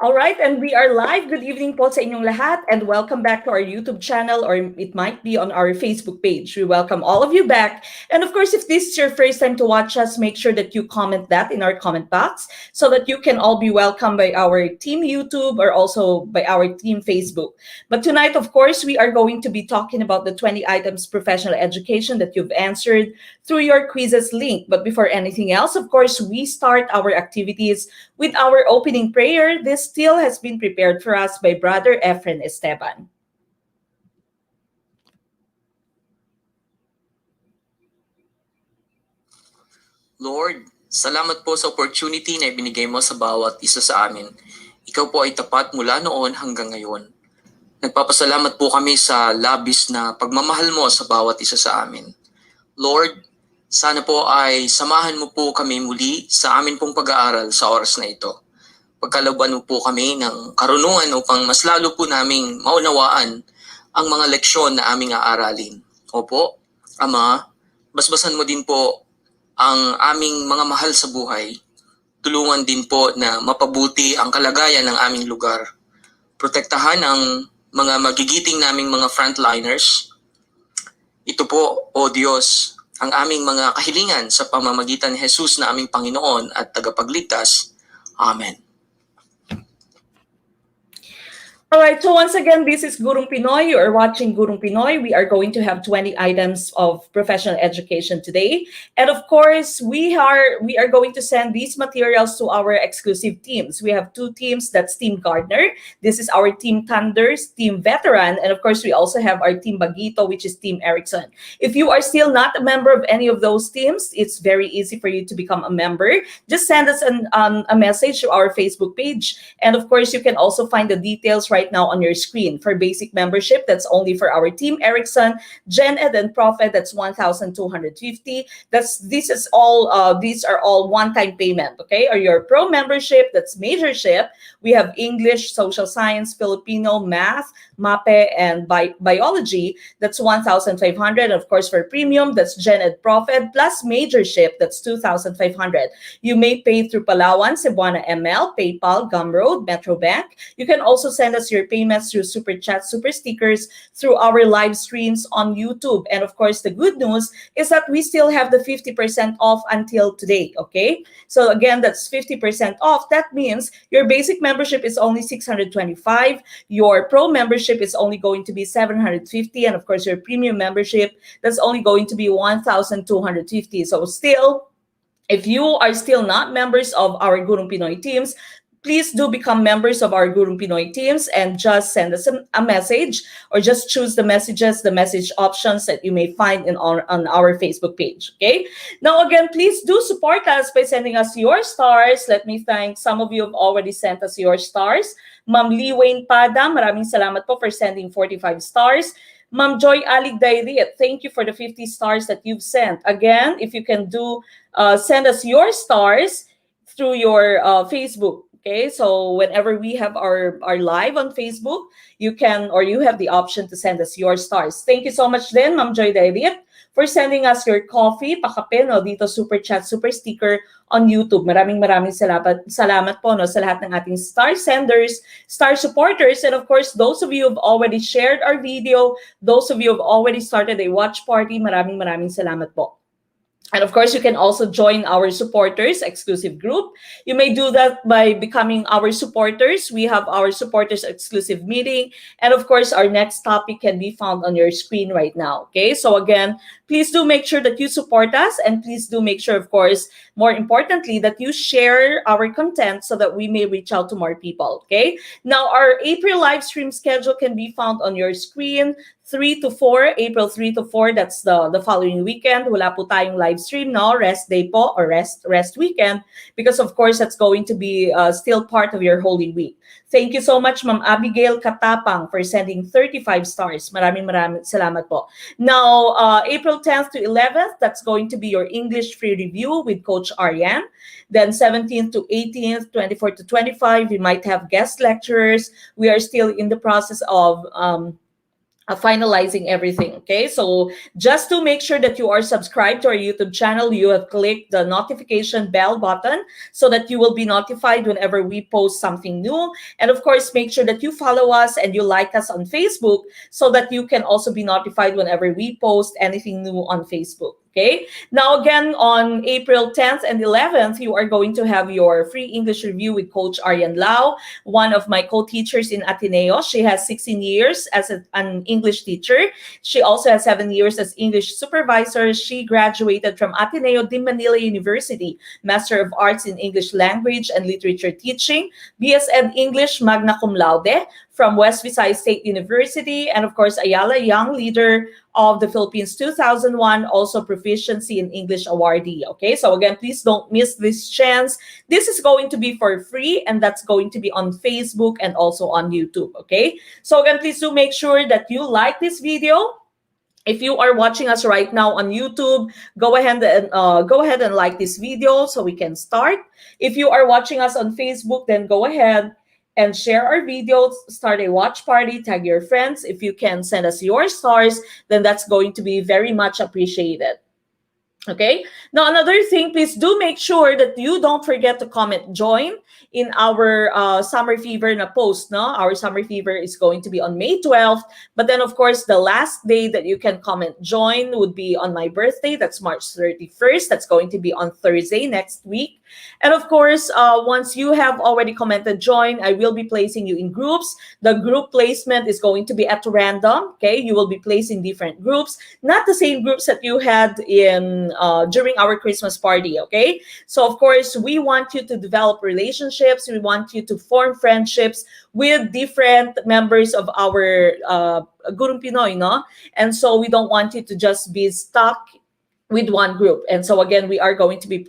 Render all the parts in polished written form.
All right, and we are live. Good evening po sa inyong lahat and welcome back to our YouTube channel or it might be on our Facebook page. We welcome all of you back. And of course, if this is your first time to watch us, make sure that you comment that in our comment box so that you can all be welcomed by our team YouTube or also by our team Facebook. But tonight, of course, we are going to be talking about the 20 items professional education that you've answered through your quizzes link. But before anything else, of course, we start our activities with our opening prayer. This still has been prepared for us by Brother Efren Esteban. Lord, salamat po sa opportunity na ibinigay mo sa bawat isa sa amin. Ikaw po ay tapat mula noon hanggang ngayon. Nagpapasalamat po kami sa labis na pagmamahal mo sa bawat isa sa amin. Lord, sana po ay samahan mo po kami muli sa amin pong pag-aaral sa oras na ito. Pagkalooban mo po kami ng karunungan upang mas lalo po naming maunawaan ang mga leksyon na aming aaralin. Opo, Ama, basbasan mo din po ang aming mga mahal sa buhay. Tulungan din po na mapabuti ang kalagayan ng aming lugar. Protektahan ang mga magigiting naming mga frontliners. Ito po, O Diyos, ang aming mga kahilingan sa pamamagitan ni Jesus na aming Panginoon at tagapagligtas. Amen. All right, so once again, this is Gurung Pinoy. You are watching Gurung Pinoy. We are going to have 20 items of professional education today. And of course, we are going to send these materials to our exclusive teams. We have two teams. That's Team Gardner. This is our Team Thunders, Team Veteran. And of course, we also have our Team Bagito, which is Team Erickson. If you are still not a member of any of those teams, it's very easy for you to become a member. Just send us a message to our Facebook page. And of course, you can also find the details right now on your screen. For basic membership, that's only for our Team Erickson, Gen Ed, and ProfEd. That's 1,250. These are all one-time payment. Okay, or your Pro membership, that's majorship. We have English, Social Science, Filipino, Math, MAPE, and Biology. That's 1,500. Of course, for premium, that's Gen Ed, ProfEd plus majorship. That's 2,500. You may pay through Palawan, Cebuana ML, PayPal, Gumroad, Metro Bank. You can also send us your payments through Super Chat, Super Stickers, through our live streams on YouTube. And of course, the good news is that we still have the 50% off until today, okay? So again, that's 50% off. That means your basic membership is only 625. Your Pro membership is only going to be 750. And of course, your Premium membership, that's only going to be 1,250. So still, if you are still not members of our Gurung Pinoy teams, please do become members of our Gurung Pinoy teams and just send us a message or just choose the message options that you may find on our Facebook page, okay? Now, again, please do support us by sending us your stars. Let me thank some of you have already sent us your stars. Ma'am Lee Wayne Pada, maraming salamat po for sending 45 stars. Ma'am Joy Alig Dairit, thank you for the 50 stars that you've sent. Again, if you can send us your stars through your Facebook. Okay, so whenever we have our live on Facebook, you have the option to send us your stars. Thank you so much then, Ma'am Joy Dairit, for sending us your coffee, pakape, no, dito Super Chat, Super Sticker on YouTube. Maraming salamat po, no, sa lahat ng ating star senders, star supporters, and of course, those of you who have already shared our video, those of you who have already started a watch party, maraming salamat po. And of course, you can also join our supporters exclusive group. You may do that by becoming our supporters. We have our supporters exclusive meeting. And of course, our next topic can be found on your screen right now. Okay, so again, please do make sure that you support us. And please do make sure, of course, more importantly, that you share our content so that we may reach out to more people. Okay, now our April live stream schedule can be found on your screen. 3 to 4, April 3 to 4, that's the following weekend. Wala po tayong live stream, no? Rest day po or rest weekend because of course that's going to be still part of your Holy Week. Thank you so much, Ma'am Abigail Katapang, for sending 35 stars. Maraming salamat po. Now, April 10th to 11th, that's going to be your English free review with Coach Ariane. Then 17th to 18th, 24th to 25, we might have guest lecturers. We are still in the process of finalizing everything. Okay, so just to make sure that you are subscribed to our YouTube channel, you have clicked the notification bell button so that you will be notified whenever we post something new. And of course, make sure that you follow us and you like us on Facebook so that you can also be notified whenever we post anything new on Facebook. Okay. Now, again, on April 10th and 11th, you are going to have your free English review with Coach Arian Lau, one of my co-teachers in Ateneo. She has 16 years as an English teacher. She also has 7 years as English supervisor. She graduated from Ateneo de Manila University, Master of Arts in English Language and Literature Teaching, BSed English magna cum laude from West Visayas State University, and of course, Ayala Young Leader of the Philippines 2001, also proficiency in English awardee. Okay, so again, please don't miss this chance. This is going to be for free, and that's going to be on Facebook and also on YouTube. Okay, so again, please do make sure that you like this video. If you are watching us right now on YouTube, go ahead and like this video so we can start. If you are watching us on Facebook, then go ahead and share our videos, start a watch party, tag your friends. If you can send us your stars, then that's going to be very much appreciated. Okay, now another thing, please do make sure that you don't forget to comment join in our summer fever na post. No, our summer fever is going to be on May 12th, but then of course the last day that you can comment join would be on my birthday. That's March 31st. That's going to be on Thursday next week. And of course, once you have already commented join, I will be placing you in groups. The group placement is going to be at random. Okay, you will be placed in different groups, not the same groups that you had in during our Christmas party. Okay, so of course, we want you to develop relationships. We want you to form friendships with different members of our Gurong Pinoy, no? And so we don't want you to just be stuck with one group. And so again, we are going to be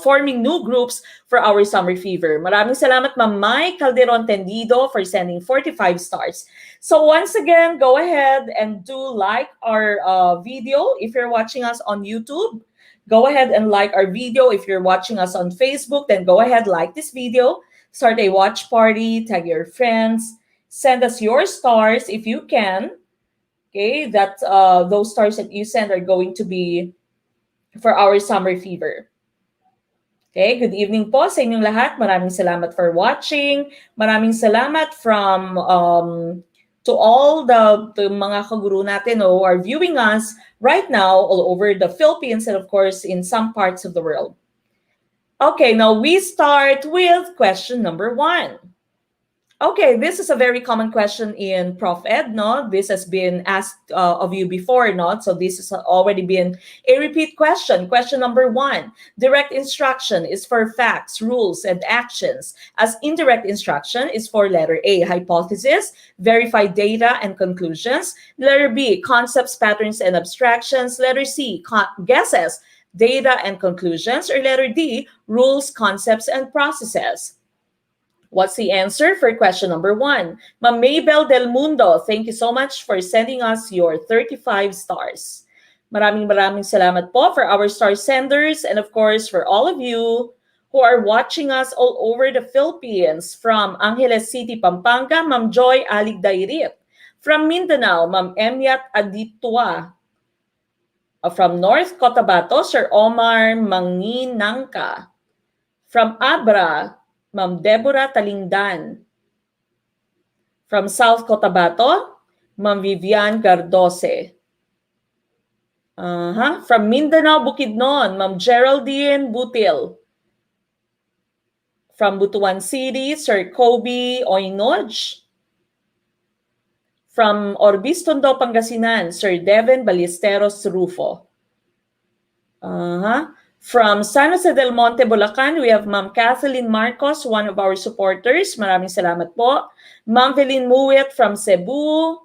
forming new groups for our summer fever. Maraming salamat, Ma'am Mai Calderon Tendido, for sending 45 stars. So once again, go ahead and do like our video. If you're watching us on YouTube, go ahead and like our video. If you're watching us on Facebook, then go ahead, like this video, start a watch party, tag your friends, send us your stars if you can. Okay, that those stars that you send are going to be for our summer fever. Okay, good evening po sa inyong lahat. Maraming salamat for watching. Maraming salamat from to all the mga kaguru natin who are viewing us right now all over the Philippines and of course in some parts of the world. Okay, now we start with question number 1. Okay, this is a very common question in ProfEd, no? This has been asked of you before, no? So this has already been a repeat question. Question number 1, direct instruction is for facts, rules, and actions, as indirect instruction is for letter A, hypothesis, verified data, and conclusions. Letter B, concepts, patterns, and abstractions. Letter C, guesses, data, and conclusions. Or letter D, rules, concepts, and processes. What's the answer for question number 1? Ma'am Maybel Del Mundo, thank you so much for sending us your 35 stars. Maraming salamat po for our star senders and of course for all of you who are watching us all over the Philippines. From Angeles City, Pampanga, Ma'am Joy Aligdairit. From Mindanao, Ma'am Emiat Aditua. From North Cotabato, Sir Omar Manginangka. From Abra, Ma'am Deborah Talingdan. From South Cotabato, Ma'am Vivian Gardose. From Mindanao, Bukidnon, Ma'am Geraldine Butil. From Butuan City, Sir Kobe Oinoj. From Orbistondo, Pangasinan, Sir Devin Ballesteros Rufo. From San Jose del Monte, Bulacan, we have Ma'am Kathleen Marcos, one of our supporters. Maraming salamat po. Ma'am Velin Muwit from Cebu.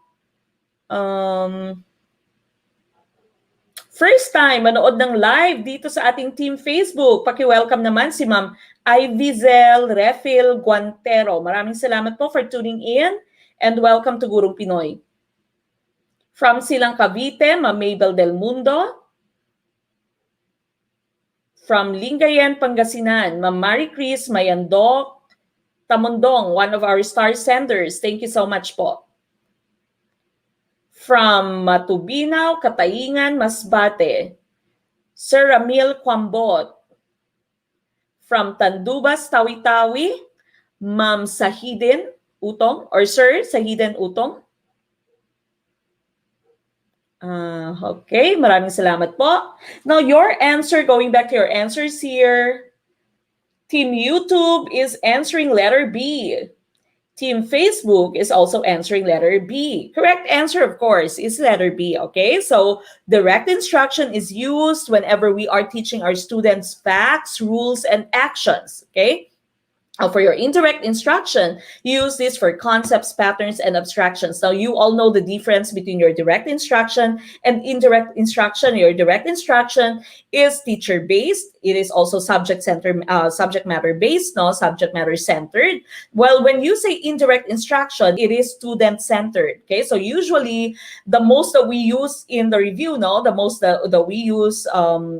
First time manood ng live dito sa ating team Facebook. Paki-welcome naman si Ma'am Ivizel Refil Guantero. Maraming salamat po for tuning in and welcome to Gurong Pinoy. From Silang Cavite, Ma'am Mabel Del Mundo. From Lingayen, Pangasinan, Ma'am Marie Chris Mayandok Tamundong, one of our star senders. Thank you so much po. From Matubinaw, Kataingan, Masbate, Sir Ramil Kwambot. From Tandubas, Tawi-Tawi, Ma'am Sahiden Utong or Sir Sahiden Utong. Okay, maraming salamat po. Now, your answer, going back to your answers here, Team YouTube is answering letter B. Team Facebook is also answering letter B. Correct answer, of course, is letter B, okay? So direct instruction is used whenever we are teaching our students facts, rules, and actions, okay? For your indirect instruction, use this for concepts, patterns, and abstractions. Now, you all know the difference between your direct instruction and indirect instruction. Your direct instruction is teacher-based. It is also subject matter-based, no? Subject matter-centered. Well, when you say indirect instruction, it is student-centered, okay? So usually, the most that we use in the review, no? The most that we use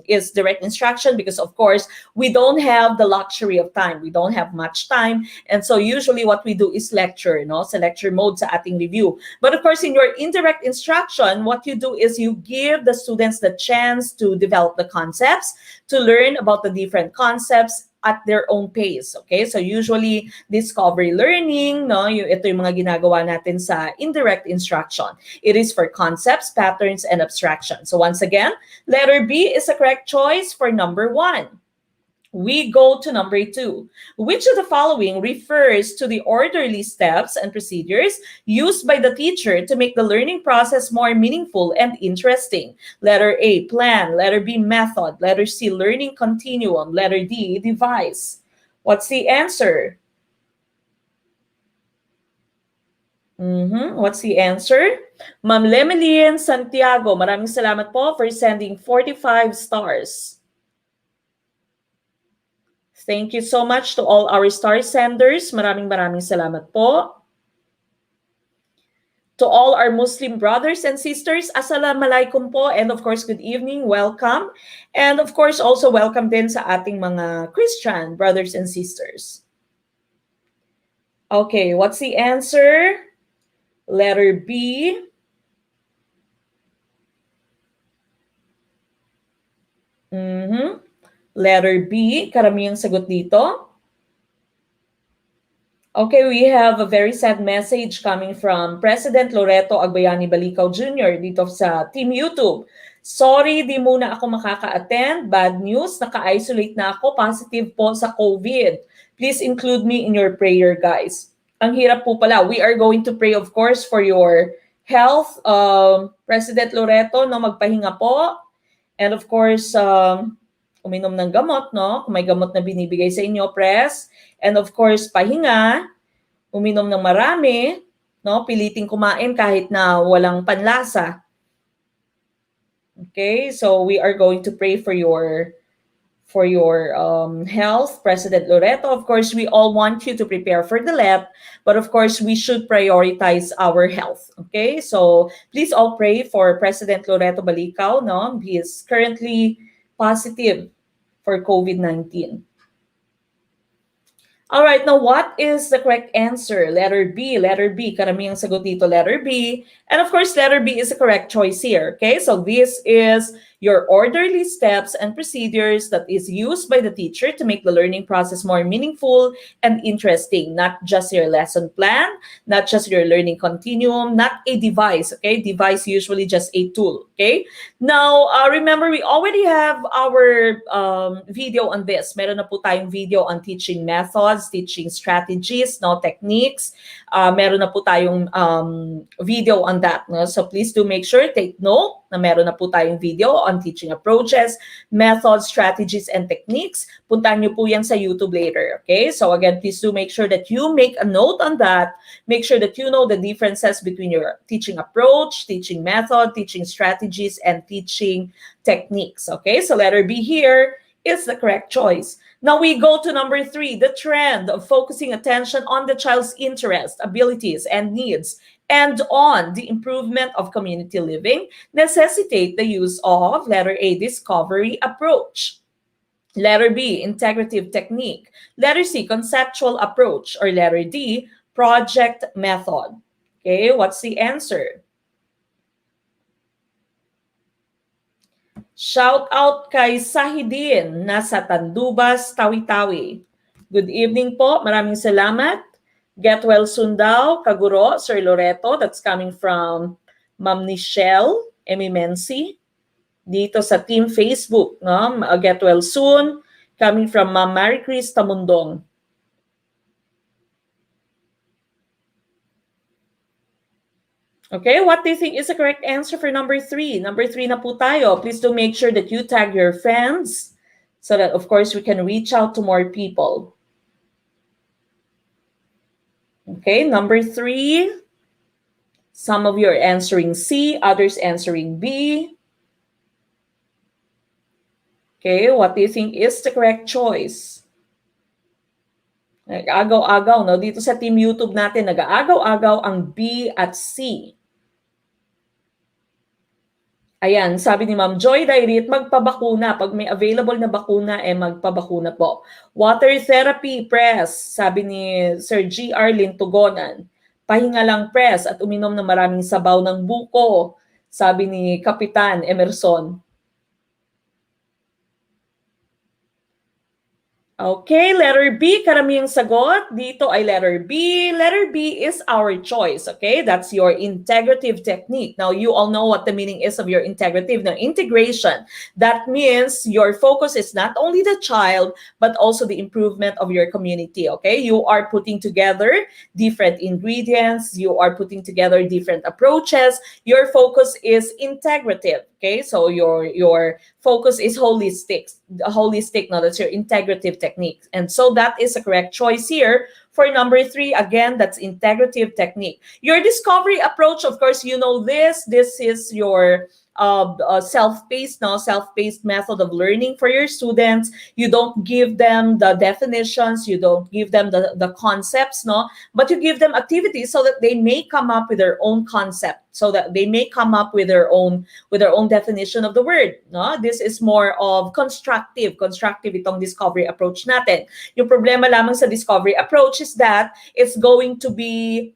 is direct instruction because, of course, we don't have the luxury of time. We don't have much time. And so usually what we do is lecture, no? Sa lecture mode sa ating review. But of course, in your indirect instruction, what you do is you give the students the chance to develop the concepts, to learn about the different concepts at their own pace, okay? So usually, discovery learning, no? Ito yung mga ginagawa natin sa indirect instruction. It is for concepts, patterns, and abstraction. So once again, letter B is the correct choice for number 1. We go to number 2. Which of the following refers to the orderly steps and procedures used by the teacher to make the learning process more meaningful and interesting? Letter A, plan. Letter B, method. Letter C, learning continuum. Letter D, device. What's the answer? What's the answer? Ma'am Lemelin Santiago, maraming salamat po for sending 45 stars. Thank you so much to all our star senders. Maraming salamat po. To all our Muslim brothers and sisters, assalamualaikum po. And of course, good evening, welcome. And of course, also welcome din sa ating mga Christian brothers and sisters. Okay, what's the answer? Letter B. Letter B, karamihang sagot dito. Okay, we have a very sad message coming from President Loreto Agbayani Balicaw Jr. dito sa Team YouTube. Sorry, di muna ako makaka-attend. Bad news, naka-isolate na ako. Positive po sa COVID. Please include me in your prayer, guys. Ang hirap po pala. We are going to pray, of course, for your health. President Loreto, no, magpahinga po. And of course, uminom ng gamot, no? Kung may gamot na binibigay sa inyo, Pres. And of course, pahinga, uminom ng marami, no? Piliting kumain kahit na walang panlasa. Okay, so we are going to pray for your health, President Loreto. Of course, we all want you to prepare for the LEP, but of course, we should prioritize our health. Okay, so please all pray for President Loreto Balicaw, no? He is currently positive for COVID-19. All right, now what is the correct answer? Letter B, karamihang sagot dito, letter B. And of course, letter B is the correct choice here, okay? So this is your orderly steps and procedures that is used by the teacher to make the learning process more meaningful and interesting. Not just your lesson plan, not just your learning continuum, not a device, okay? Device usually just a tool, okay? Now, remember, we already have our video on this. Meron na po tayong video on teaching methods, teaching strategies, no, techniques. Meron na po tayong video on that. No? So please do make sure, take note na meron na po tayong video on teaching approaches, methods, strategies, and techniques. Puntahan nyo po yan sa YouTube later. Okay? So again, please do make sure that you make a note on that. Make sure that you know the differences between your teaching approach, teaching method, teaching strategies, and teaching techniques. Okay? So letter B here is the correct choice. Now we go to number 3, the trend of focusing attention on the child's interests, abilities, and needs, and on the improvement of community living necessitate the use of letter A, discovery approach. Letter B, integrative technique. Letter C, conceptual approach. Or letter D, project method. Okay, what's the answer? Shout out kay Sahidin, nasa Tandubas, Tawi-Tawi. Good evening po, maraming salamat. Get well soon daw, Kaguro, Sir Loreto, that's coming from Ma'am Nichelle Emimensi. Dito sa Team Facebook, no? Get well soon, coming from Ma'am Marie Chris Tamundong. Okay, what do you think is the correct answer for number 3? Number 3 na po tayo. Please do make sure that you tag your friends so that, of course, we can reach out to more people. Okay, number 3. Some of you are answering C, others answering B. Okay, what do you think is the correct choice? Nag-agaw-agaw, no? Dito sa Team YouTube natin, nag-aagaw-agaw ang B at C. Ayan, sabi ni Ma'am Joy Dairit, magpabakuna. Pag may available na bakuna, magpabakuna po. Water therapy, press, sabi ni Sir G.R. Lintugonan. Pahinga lang, press, at uminom ng maraming sabaw ng buko, sabi ni Kapitan Emerson. Okay, letter B, karamihang sagot. Dito ay letter B. Letter B is our choice, okay? That's your integrative technique. Now, you all know what the meaning is of your integrative. Now, integration, that means your focus is not only the child, but also the improvement of your community, okay? You are putting together different ingredients. You are putting together different approaches. Your focus is integrative, okay? So, your focus is holistic. No, that's your integrative technique. And so that is a correct choice here. For number 3, again, that's integrative technique. Your discovery approach, of course, you know this. This is your self-paced method of learning for your students. You don't give them the definitions, you don't give them the concepts, no, but you give them activities so that they may come up with their own concept, so that they may come up with their own definition of the word, no. This is more of constructive itong discovery approach natin. Yung problema lamang sa discovery approach is that it's going to be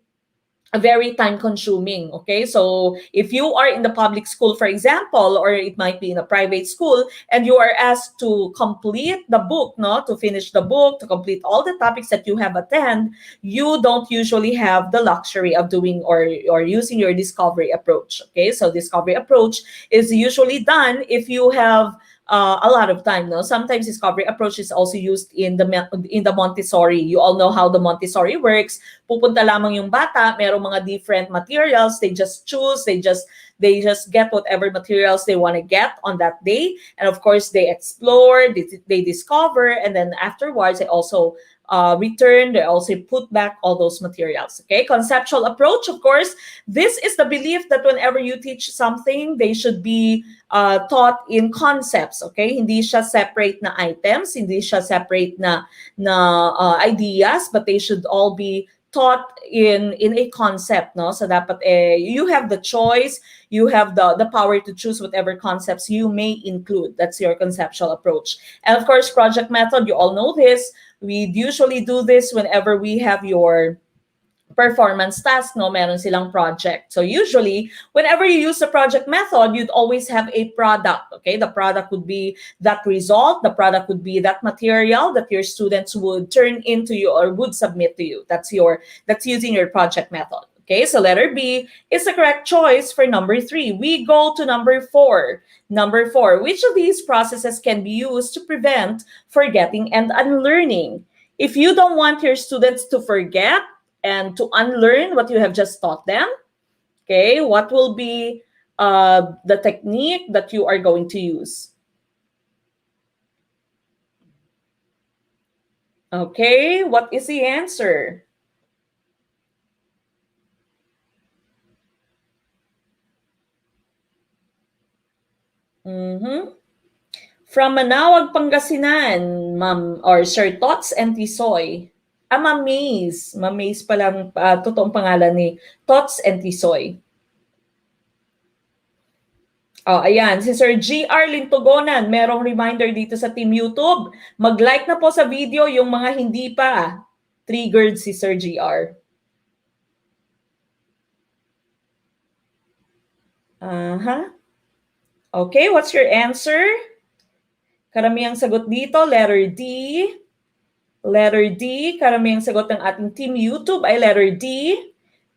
very time consuming, okay? So if you are in the public school, for example, or it might be in a private school, and you are asked to complete the book, no, to finish the book, to complete all the topics that you have attended, you don't usually have the luxury of doing or using your discovery approach, okay? So discovery approach is usually done if you have a lot of time, no? Sometimes discovery approach is also used in the Montessori. You all know how the Montessori works. Pupunta lamang yung bata, merong mga different materials, they just choose, they just get whatever materials they want to get on that day, and of course they explore, they discover, and then afterwards they also return, they also put back all those materials, okay? Conceptual approach, of course, this is the belief that whenever you teach something, they should be taught in concepts, okay? Hindi siya separate na items, hindi siya separate na ideas, but they should all be taught in a concept, no? So dapat you have the choice, you have the power to choose whatever concepts you may include. That's your conceptual approach. And of course, project method, you all know this. We usually do this whenever we have your performance task, no, meron silang project. So usually, whenever you use the project method, you'd always have a product, okay? The product would be that result, the product would be that material that your students would turn into you or would submit to you. That's using your project method. Okay, so letter B is the correct choice for number 3. We go to number 4. Number 4, which of these processes can be used to prevent forgetting and unlearning? If you don't want your students to forget and to unlearn what you have just taught them, okay, what will be the technique that you are going to use? Okay, what is the answer? From Manawag, Pangasinan, Ma'am or Sir Tots and Tisoy. Ma'am Maze. Ma'am Maze palang totoong pangalan ni Tots and Tisoy. Oh, ayan. Si Sir G.R. Lintugonan, merong reminder dito sa Team YouTube. Mag-like na po sa video yung mga hindi pa triggered si Sir G.R. Okay, what's your answer? Karamihang sagot dito, letter D. Letter D. Karamihang sagot ng ating Team YouTube ay letter D.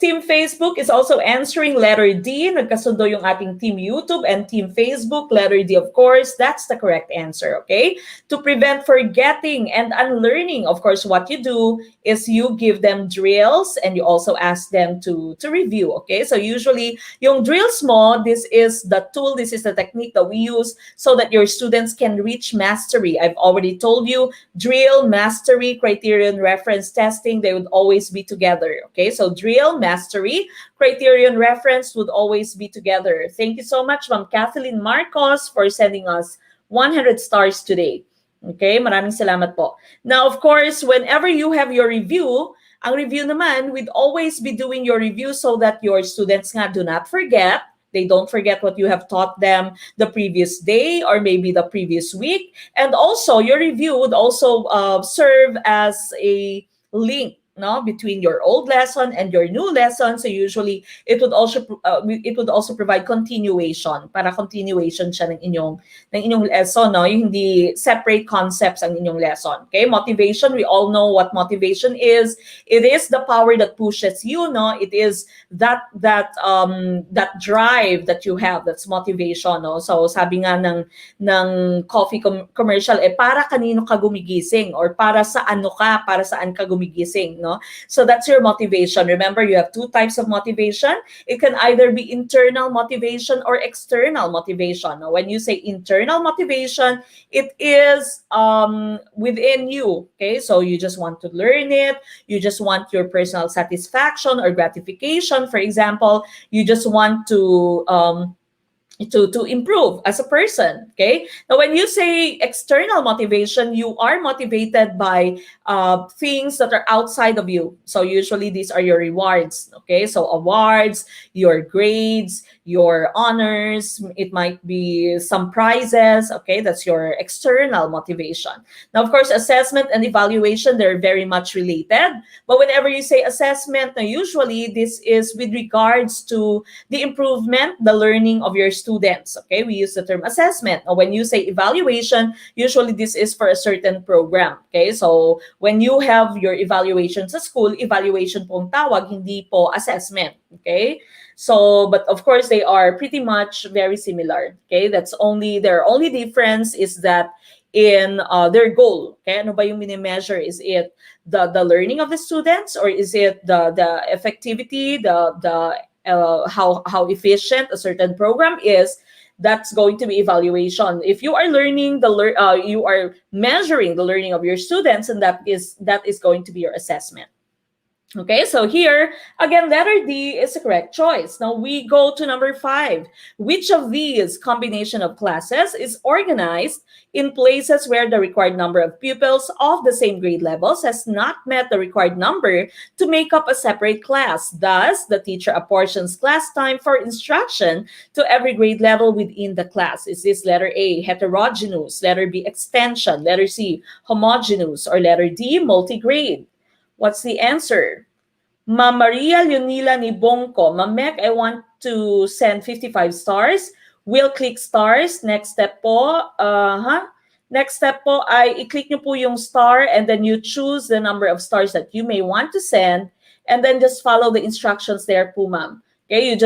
Team Facebook is also answering letter D. Nagkasundo yung ating Team YouTube and Team Facebook. Letter D, of course. That's the correct answer, okay? To prevent forgetting and unlearning, of course, what you do is you give them drills and you also ask them to review, okay? So usually, yung drills mo, this is the tool, this is the technique that we use so that your students can reach mastery. I've already told you, drill, mastery, criterion, reference, testing, they would always be together, okay? So drill, mastery, criterion, reference would always be together. Thank you so much, Ma'am Kathleen Marcos, for sending us 100 stars today. Okay, maraming salamat po. Now, of course, whenever you have your review, ang review naman, we'd always be doing your review so that your students nga do not forget. They don't forget what you have taught them the previous day or maybe the previous week. And also, your review would also serve as a link, no, between your old lesson and your new lesson. So usually it would also provide continuation, para continuation siya ng inyong lesson, no, yung hindi separate concepts ang inyong lesson. Okay, motivation, we all know what motivation is. It is the power that pushes you, no, it is that drive that you have, that's motivation, no. So sabi nga ng coffee commercial, para kanino ka gumigising or para sa ano ka, para saan ka gumigising, no? So that's your motivation. Remember, you have two types of motivation. It can either be internal motivation or external motivation. Now, when you say internal motivation, it is within you, okay? So you just want to learn it. You just want your personal satisfaction or gratification. For example, you just want to improve as a person, okay? Now, when you say external motivation, you are motivated by things that are outside of you. So usually these are your rewards, okay? So awards, your grades, your honors, it might be some prizes, okay? That's your external motivation. Now, of course, assessment and evaluation, they're very much related. But whenever you say assessment, now usually this is with regards to the improvement, the learning of your students, okay? We use the term assessment. Now, when you say evaluation, usually this is for a certain program, okay? So when you have your evaluation sa school, evaluation pong tawag, hindi po assessment, okay? So, but of course, they are pretty much very similar, okay? Their only difference is that in their goal, okay? Ano ba yung mini-measure? Is it the learning of the students, or is it the effectivity, how efficient a certain program is? That's going to be evaluation. If you are you are measuring the learning of your students, and that is going to be your assessment. Okay, so here, again, letter D is the correct choice. Now we go to number 5. Which of these combination of classes is organized in places where the required number of pupils of the same grade levels has not met the required number to make up a separate class? Thus, the teacher apportions class time for instruction to every grade level within the class. Is this letter A, heterogeneous, letter B, extension, letter C, homogeneous, or letter D, multigrade? What's the answer? Ma Maria Leonila Nibongko, Mamek, I want to send 55 stars. Will click stars. Next step po, Next step po ay i-click nyo po yung star and then you choose the number of stars that you may want to send and then just follow the instructions there po, ma'am. Okay,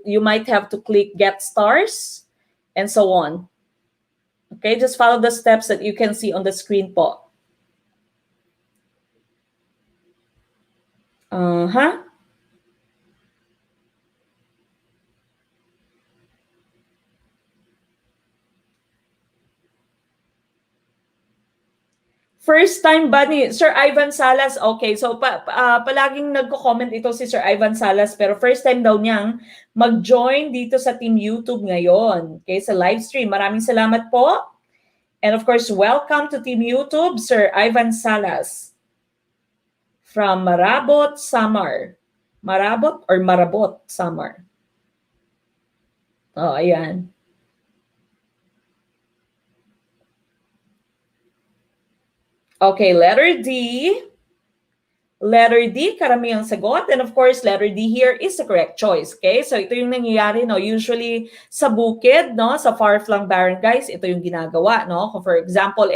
you might have to click get stars and so on. Okay, just follow the steps that you can see on the screen po. First time ba ni Sir Ivan Salas? Okay, so palaging nagko-comment ito si Sir Ivan Salas, pero first time daw niyang mag-join dito sa Team YouTube ngayon. Okay, sa live stream. Maraming salamat po. And of course, welcome to Team YouTube, Sir Ivan Salas from Marabot, Samar. Marabot or Marabot, Samar? Oh, ayan. Okay, letter D. Letter D, karamihang sagot. And of course, letter D here is the correct choice. Okay? So ito yung nangyayari, no? Usually sa bukid, no? Sa far-flung barangays, ito yung ginagawa, no? Kung for example,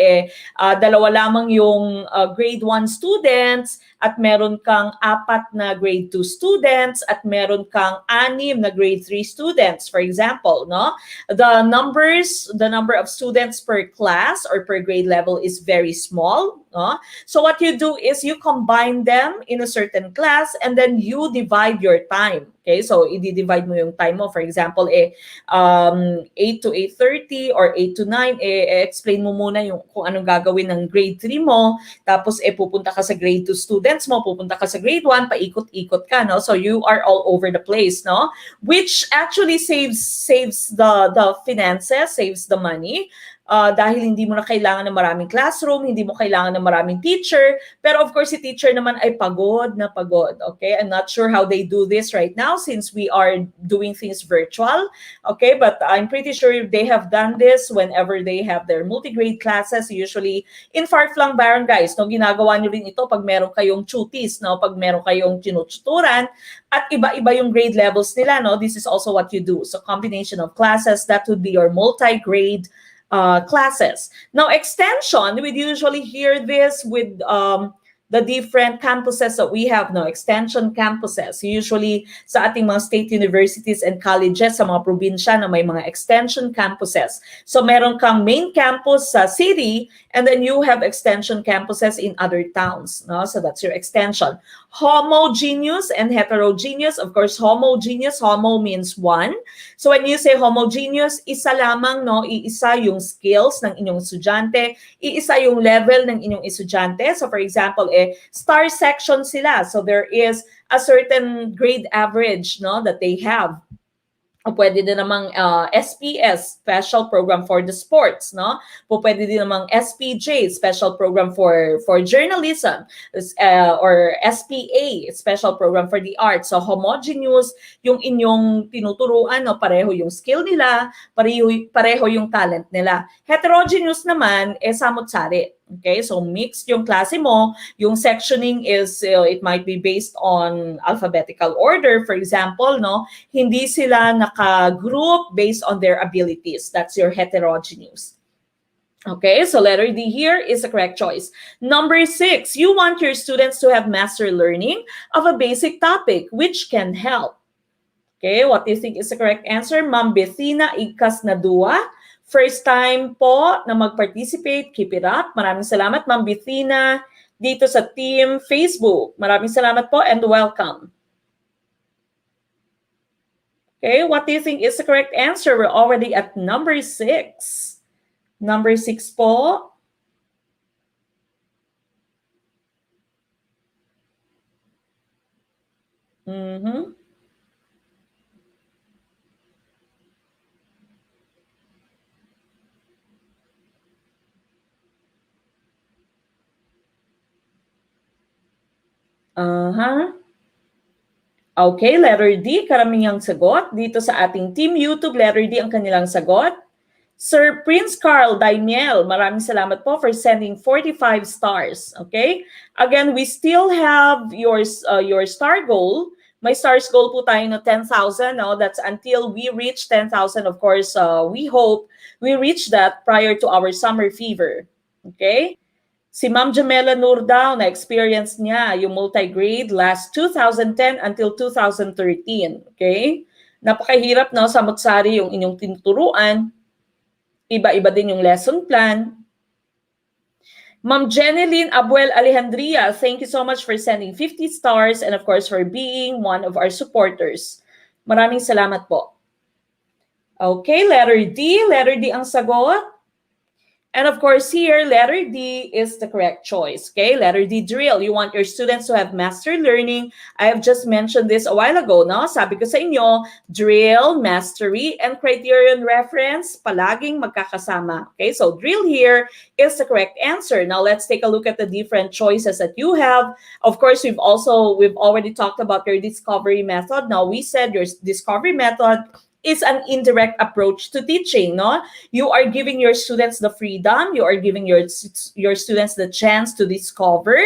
dalawa lamang yung grade 1 students at meron kang 4 na grade 2 students at meron kang 6 na grade 3 students, for example, no? The number of students per class or per grade level is very small, no? So what you do is you combine them in a certain class and then you divide your time. Okay, so i-divide mo yung time mo. For example, 8 to 8:30 or 8 to 9, explain mo muna yung kung anong gagawin ng grade 3 mo. Tapos pupunta ka sa grade 2 students mo, pupunta ka sa grade 1, paikot-ikot ka, no? So you are all over the place, no? Which actually saves the finances, saves the money. Dahil hindi mo na kailangan ng maraming classroom, hindi mo kailangan ng maraming teacher. Pero of course, si teacher naman ay pagod na pagod. Okay? I'm not sure how they do this right now since we are doing things virtual. Okay? But I'm pretty sure they have done this whenever they have their multigrade classes, usually in far-flung barangays. No? Ginagawa nyo rin ito pag meron kayong tutis, no? Pag meron kayong tinututuran, at iba-iba yung grade levels nila. No? This is also what you do. So combination of classes, that would be your multi-grade classes. Now, extension, we usually hear this with the different campuses that we have, no? Extension campuses. Usually sa ating mga state universities and colleges, sa mga probinsya na may mga extension campuses. So meron kang main campus sa city and then you have extension campuses in other towns, no? So that's your extension. Homogeneous and heterogeneous. Of course, homogeneous, homo means one. So when you say homogeneous, isa lamang, no? Iisa yung skills ng inyong estudyante, iisa yung level ng inyong estudyante. So for example, star section sila. So there is a certain grade average, no, that they have. O pwede din namang SPS, Special Program for the Sports, no? O pwede din namang SPJ, Special Program for Journalism, or SPA, Special Program for the Arts. So homogeneous yung inyong tinuturuan, no? Pareho yung skill nila, pareho yung talent nila. Heterogeneous naman, samot-sari. Okay, so mixed yung klase mo. Yung sectioning is, it might be based on alphabetical order, for example, no? Hindi sila naka-group based on their abilities. That's your heterogeneous. Okay, so letter D here is the correct choice. Number 6, you want your students to have master learning of a basic topic, which can help. Okay, what do you think is the correct answer? Ma'am Bethina Ikasnadua. First time po na mag-participate, keep it up. Maraming salamat, Ma'am Bethina, dito sa Team Facebook. Maraming salamat po and welcome. Okay, what do you think is the correct answer? We're already at number 6. Number 6 po. Okay, letter D, karamihang sagot. Dito sa ating Team YouTube, letter D ang kanilang sagot. Sir Prince Carl Daimiel, maraming salamat po for sending 45 stars. Okay? Again, we still have your star goal. May stars goal po tayo na 10,000. No? That's until we reach 10,000. Of course, we hope we reach that prior to our summer fever. Okay? Si Ma'am Jamela Nurdao, na-experience niya yung multigrade last 2010 until 2013. Okay? Napakahirap, no? Samot-sari yung inyong tinuturuan. Iba-iba din yung lesson plan. Ma'am Jeneline Abuel Alejandria, thank you so much for sending 50 stars and of course for being one of our supporters. Maraming salamat po. Okay, letter D. Letter D ang sagot. And of course here, letter D is the correct choice. Okay, letter D, drill. You want your students to have master learning. I have just mentioned this a while ago, no? Sabi ko sa inyo, drill, mastery, and criterion reference, palaging magkakasama. Okay, so drill here is the correct answer. Now let's take a look at the different choices that you have. Of course, we've already talked about your discovery method. Now we said your discovery method is an indirect approach to teaching, no? You are giving your students the freedom, you are giving your students the chance to discover,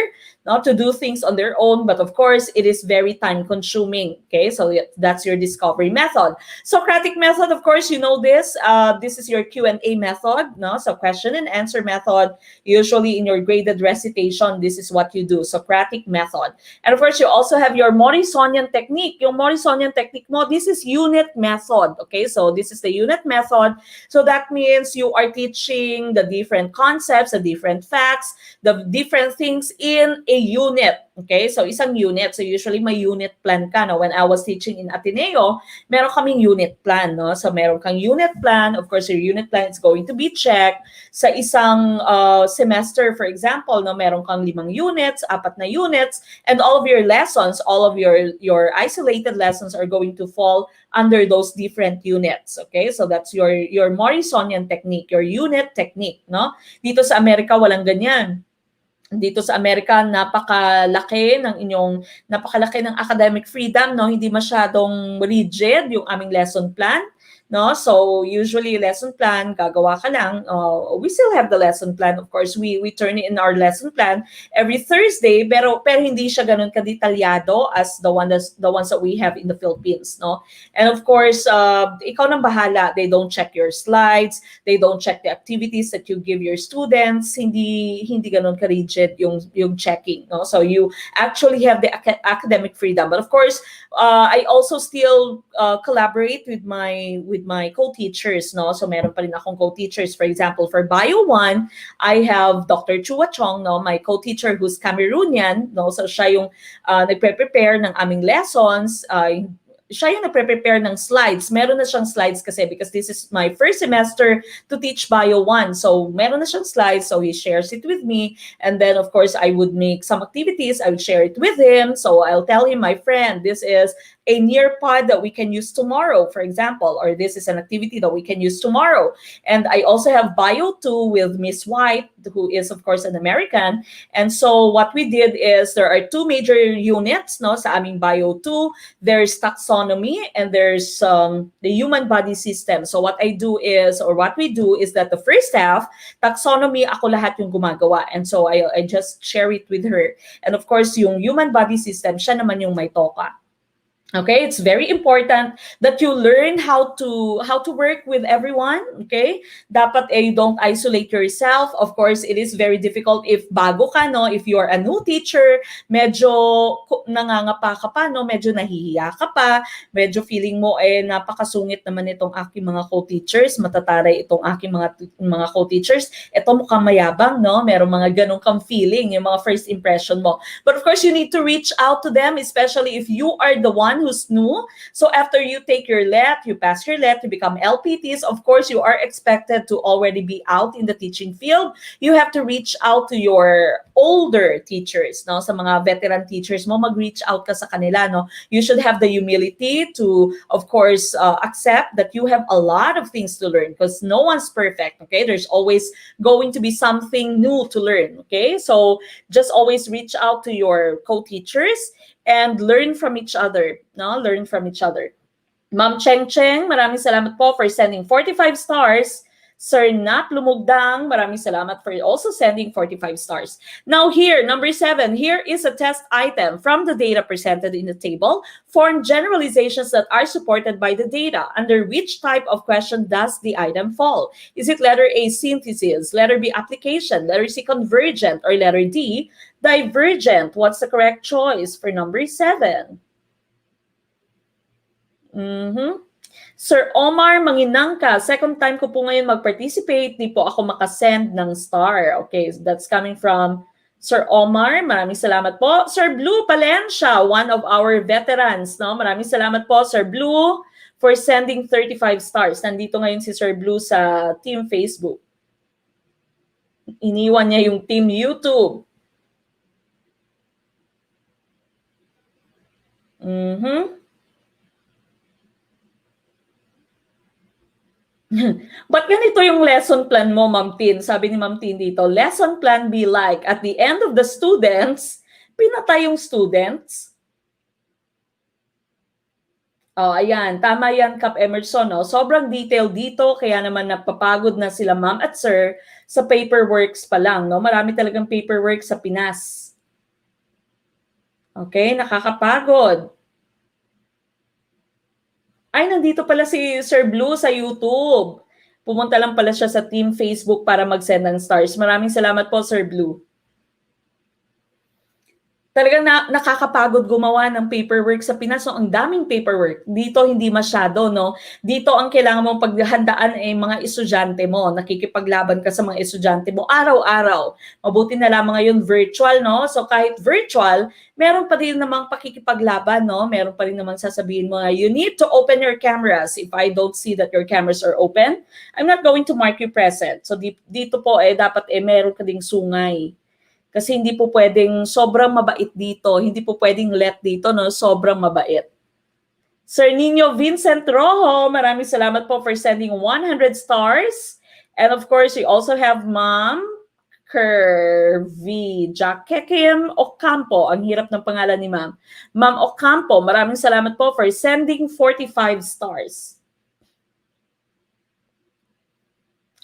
not to do things on their own, but of course, it is very time consuming. Okay, so that's your discovery method. Socratic method, of course, you know this. This is your Q&A method, no? So question and answer method. Usually in your graded recitation, this is what you do, Socratic method. And of course, you also have your Morrisonian technique. Yung Morrisonian technique mo, this is unit method. Okay, so this is the unit method. So that means you are teaching the different concepts, the different facts, the different things in a unit. Okay, so isang unit. So usually may unit plan ka. No? When I was teaching in Ateneo, meron kaming unit plan. No? So meron kang unit plan. Of course, your unit plan is going to be checked. Sa isang semester, for example, no, meron kang 5 units, 4 na units, and all of your lessons, all of your isolated lessons are going to fall under those different units. Okay, so that's your Morrisonian technique, your unit technique. No? Dito sa Amerika, walang ganyan. Dito sa Amerika, napakalaki ng academic freedom, no? Hindi masyadong rigid yung aming lesson plan, no? So usually lesson plan gagawa ka lang. We still have the lesson plan, of course. We turn in our lesson plan every Thursday, pero hindi siya ganun kadetalyado as the ones that we have in the Philippines, no? And of course, ikaw nang bahala. They don't check your slides, they don't check the activities that you give your students. Hindi ganun ka-rigid yung checking, no? So you actually have the academic freedom. But of course, I also still collaborate with my co-teachers, no? So meron pa rin akong co-teachers. For example, for Bio 1, I have Dr. Chua Chong, no? My co-teacher who's Cameroonian, no? So siya yung nagpe-prepare ng aming lessons. Siya yung nagpe-prepare ng slides. Meron na siyang slides kasi because this is my first semester to teach Bio 1. So meron na siyang slides, so he shares it with me. And then, of course, I would make some activities. I would share it with him. So I'll tell him, my friend, this is a Nearpod that we can use tomorrow, for example, or this is an activity that we can use tomorrow. And I also have Bio 2 with Miss White, who is, of course, an American. And so what we did is there are 2 major units, no, sa aming Bio 2. There's taxonomy and there's the human body system. So what I do is, or what we do is that the first half, taxonomy, ako lahat yung gumagawa. And so I just share it with her. And of course, yung human body system, siya naman yung may toka. Okay, it's very important that you learn how to work with everyone. Okay, dapat you don't isolate yourself. Of course, it is very difficult if bago ka, no, if you are a new teacher, medyo nangangapa ka pa, no, medyo nahihiya ka pa, medyo feeling mo napakasungit naman itong aking mga co-teachers, matataray itong aking mga co-teachers. Ito mukhang mayabang, no, merong mga ganong kang feeling, yung mga first impression mo. But of course, you need to reach out to them, especially if you are the one who's new. So after you take your LET, you pass your LET, you become LPTs, of course, you are expected to already be out in the teaching field. You have to reach out to your older teachers, no? Sa mga veteran teachers mo, mag-reach out ka sa kanila, no? You should have the humility to, of course, accept that you have a lot of things to learn because no one's perfect, okay? There's always going to be something new to learn, okay? So just always reach out to your co-teachers and learn from each other, no? Learn from each other. Ma'am Cheng Cheng, maraming salamat po for sending 45 stars. Sir Nat Lumugdang, maraming salamat for also sending 45 stars. Now here, number 7, here is a test item from the data presented in the table. Form generalizations that are supported by the data. Under which type of question does the item fall? Is it letter A, synthesis, letter B, application, letter C, convergent, or letter D, divergent? What's the correct choice for number 7? Sir Omar Manginangka, second time ko po ngayon mag-participate, di po ako makasend ng star. Okay, that's coming from Sir Omar. Maraming salamat po. Sir Blue Palencia, one of our veterans, no? Maraming salamat po, Sir Blue, for sending 35 stars. Nandito ngayon si Sir Blue sa Team Facebook. Iniwan niya yung Team YouTube. But ganito yung lesson plan mo, Ma'am Tin. Sabi ni Ma'am Tin dito, lesson plan be like, at the end of the students, pinatay yung students. Oh, ayan. Tama yan, Cap Emerson. No? Sobrang detail dito, kaya naman napapagod na sila, Ma'am at Sir, sa paperworks pa lang. No? Marami talagang paperwork sa Pinas. Okay, nakakapagod. Ay, nandito pala si Sir Blue sa YouTube. Pumunta lang pala siya sa team Facebook para mag-send ng stars. Maraming salamat po, Sir Blue. Talagang nakakapagod gumawa ng paperwork sa Pinas. So, ang daming paperwork. Dito, hindi masyado, no? Dito, ang kailangan mong paghandaan ay mga estudyante mo. Nakikipaglaban ka sa mga estudyante mo araw-araw. Mabuti na lamang ngayon virtual, no? So, kahit virtual, meron pa rin namang pakikipaglaban, no? Meron pa rin namang sasabihin mo, you need to open your cameras. If I don't see that your cameras are open, I'm not going to mark you present. So, dito po, dapat meron ka ding sungay. Kasi hindi po pwedeng sobrang mabait dito. Hindi po pwedeng let dito, no? Sobrang mabait. Sir Nino Vincent Rojo, maraming salamat po for sending 100 stars. And of course, we also have Ma'am Curvy Jakekim Ocampo. Ang hirap ng pangalan ni Ma'am. Ma'am Ocampo, maraming salamat po for sending 45 stars.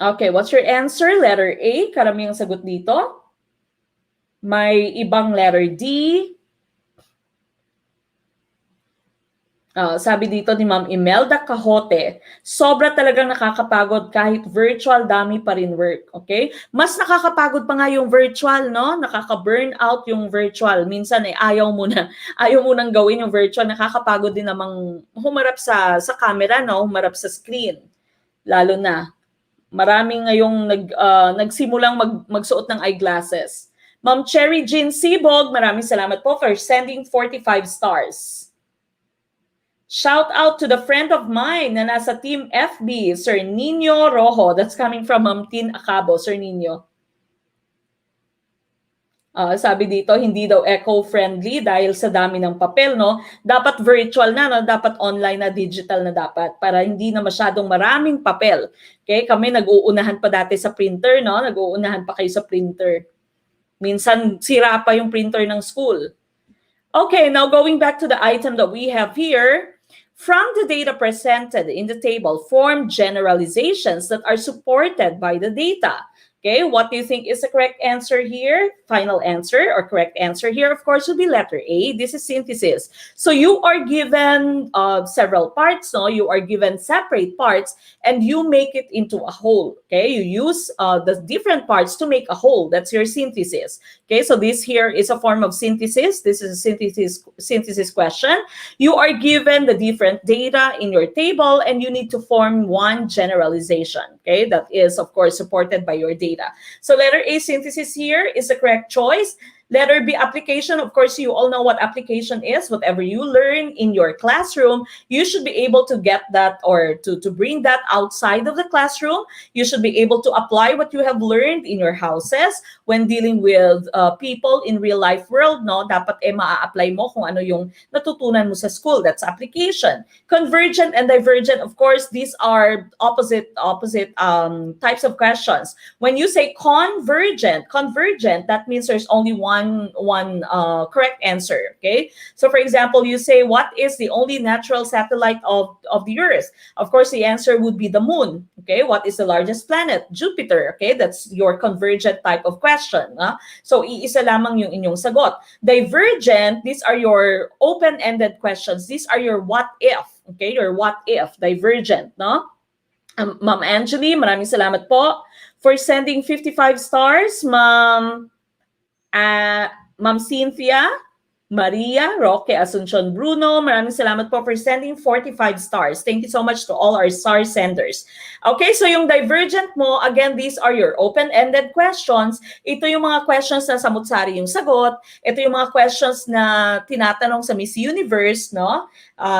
Okay, what's your answer? Letter A, karamihang sagot dito. May ibang letter D. Sabi dito ni Ma'am Imelda Cahote, sobra talagang nakakapagod kahit virtual, dami pa rin work. Okay? Mas nakakapagod pa nga yung virtual, no? Nakaka-burn out yung virtual. Minsan ayaw mo nang gawin yung virtual. Nakakapagod din namang humarap sa camera, no? Humarap sa screen. Lalo na. Maraming ngayong nagsimulang magsuot ng eyeglasses. Ma'am Cherry Jean Sibog, maraming salamat po for sending 45 stars. Shout out to the friend of mine na nasa Team FB, Sir Nino Rojo. That's coming from Ma'am Tin Acabo, Sir Nino. Sabi dito, hindi daw eco-friendly dahil sa dami ng papel, no? Dapat virtual na, no? Dapat online na, digital na dapat para hindi na masyadong maraming papel. Okay? Kami nag-uunahan pa dati sa printer, no? Nag-uunahan pa kayo sa printer. Minsan, sira pa yung printer ng school. Okay, now going back to the item that we have here. From the data presented in the table, form generalizations that are supported by the data. Okay, what do you think is the correct answer here? Final answer or correct answer here, of course, would be letter A. This is synthesis. So you are given several parts, no? You are given separate parts and you make it into a whole. Okay, you use the different parts to make a whole. That's your synthesis. Okay, so this here is a form of synthesis. This is a synthesis question. You are given the different data in your table and you need to form one generalization. Okay, that is, of course, supported by your data. So letter A, synthesis here is the correct choice. Letter B, application. Of course, you all know what application is. Whatever you learn in your classroom, you should be able to get that or to bring that outside of the classroom. You should be able to apply what you have learned in your houses when dealing with people in real life world, no? Dapat maa-apply mo kung ano yung natutunan mo sa school. That's application. Convergent and divergent, of course, these are opposite types of questions. When you say convergent, that means there's only one correct answer. Okay, so for example, you say, what is the only natural satellite of the Earth? Of course, the answer would be the moon. Okay, what is the largest planet? Jupiter. Okay, that's your convergent type of question. So iisa lamang yung inyong sagot. Divergent, these are your open-ended questions. These are your what if. Okay, your what if. Divergent, no? Ma'am Angeli, maraming salamat po for sending 55 stars. Ma'am Cynthia, Maria, Roque, Asuncion, Bruno, maraming salamat po for sending 45 stars. Thank you so much to all our star senders. Okay, so yung divergent mo, again, these are your open-ended questions. Ito yung mga questions na samut-sari yung sagot. Ito yung mga questions na tinatanong sa Miss Universe, no?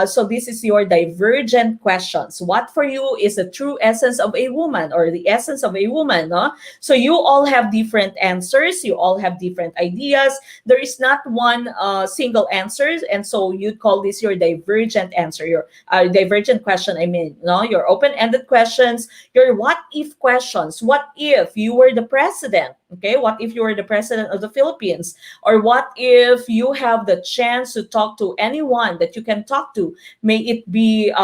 So this is your divergent questions. What for you is the true essence of a woman or the essence of a woman, no? So you all have different answers. You all have different ideas. There is not one single answers, and so you'd call this your divergent answer, your divergent question, I mean, no? Your open-ended questions, your what-if questions. What if you were the president? Okay, what if you are the president of the Philippines? Or what if you have the chance to talk to anyone that you can talk to? May it be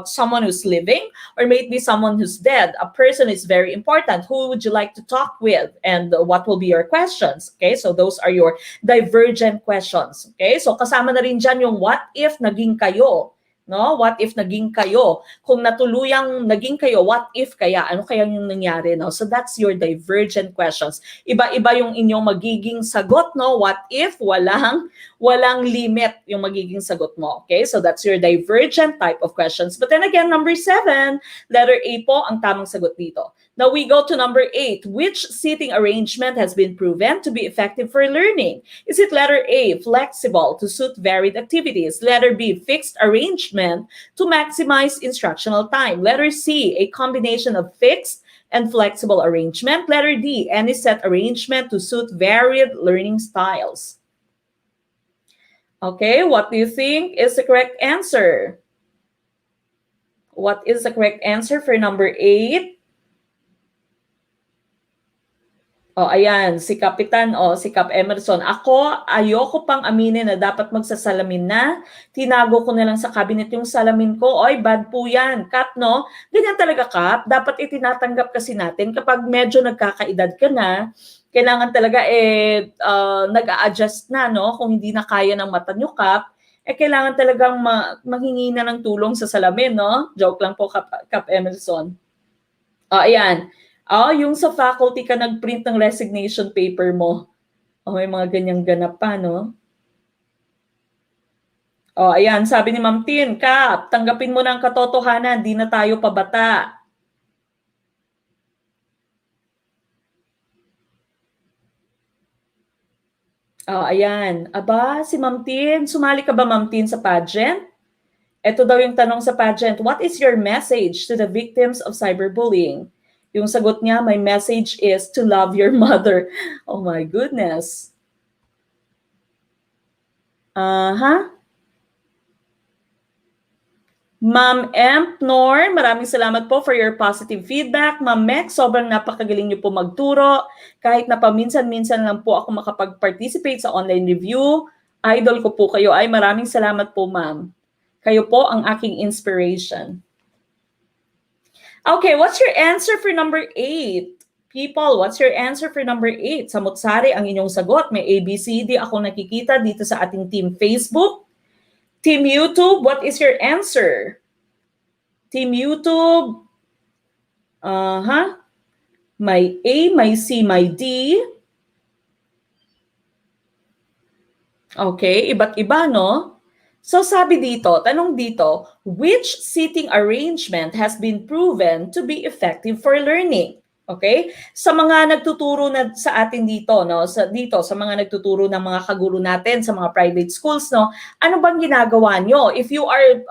someone who's living, or may it be someone who's dead. A person is very important. Who would you like to talk with? And what will be your questions? Okay, so those are your divergent questions. Okay, so kasama na rin dyan yung what if naging kayo. No? What if naging kayo? Kung natuluyang naging kayo, what if kaya? Ano kaya yung nangyari? No? So that's your divergent questions. Iba-iba yung inyong magiging sagot, no? What if walang limit yung magiging sagot mo? Okay? So that's your divergent type of questions. But then again, number 7, letter A po ang tamang sagot dito. Now we go to number 8. Which seating arrangement has been proven to be effective for learning? Is it letter A, flexible to suit varied activities? Letter B, fixed arrangement to maximize instructional time? Letter C, a combination of fixed and flexible arrangement? Letter D, any set arrangement to suit varied learning styles? Okay, what do you think is the correct answer? What is the correct answer for number 8? Oh, ayan, si Kapitan, si Kap Emerson. Ako, ayoko pang aminin na dapat magsasalamin na. Tinago ko na lang sa cabinet yung salamin ko. Oy, bad po yan. Kap, no? Ganyan talaga, Kap. Dapat itinatanggap kasi natin kapag medyo nagkakaedad ka na, kailangan talaga nag-a-adjust na, no? Kung hindi na kaya ng mata nyo, Kap, kailangan talagang manghingi na ng tulong sa salamin, no? Joke lang po, Kap Emerson. Ayan. Yung sa faculty ka nag-print ng resignation paper mo. May mga ganyang ganap pa, no? Ayan, sabi ni Ma'am Tin, Kap, tanggapin mo na ang katotohanan, di na tayo pabata. Ayan. Aba, si Ma'am Tin, sumali ka ba, Ma'am Tin, sa pageant? Ito daw yung tanong sa pageant. What is your message to the victims of cyberbullying? Yung sagot niya, my message is to love your mother. Oh my goodness. Ma'am Empnor, maraming salamat po for your positive feedback. Ma'am Mek, sobrang napakagaling niyo po magturo. Kahit na paminsan-minsan lang po ako makapag-participate sa online review. Idol ko po kayo. Ay, maraming salamat po, ma'am. Kayo po ang aking inspiration. Okay, what's your answer for number 8? People, what's your answer for number 8? Samut-sari ang inyong sagot. May ABCD ako nakikita dito sa ating Team Facebook. Team YouTube, what is your answer? Team YouTube, may A, may C, may D. Okay, iba't iba, no? So sabi dito, tanong dito, which seating arrangement has been proven to be effective for learning? Okay? Sa mga nagtuturo na sa atin dito, no, sa mga nagtuturo ng mga kaguro natin sa mga private schools, no, ano bang ginagawa nyo? If you are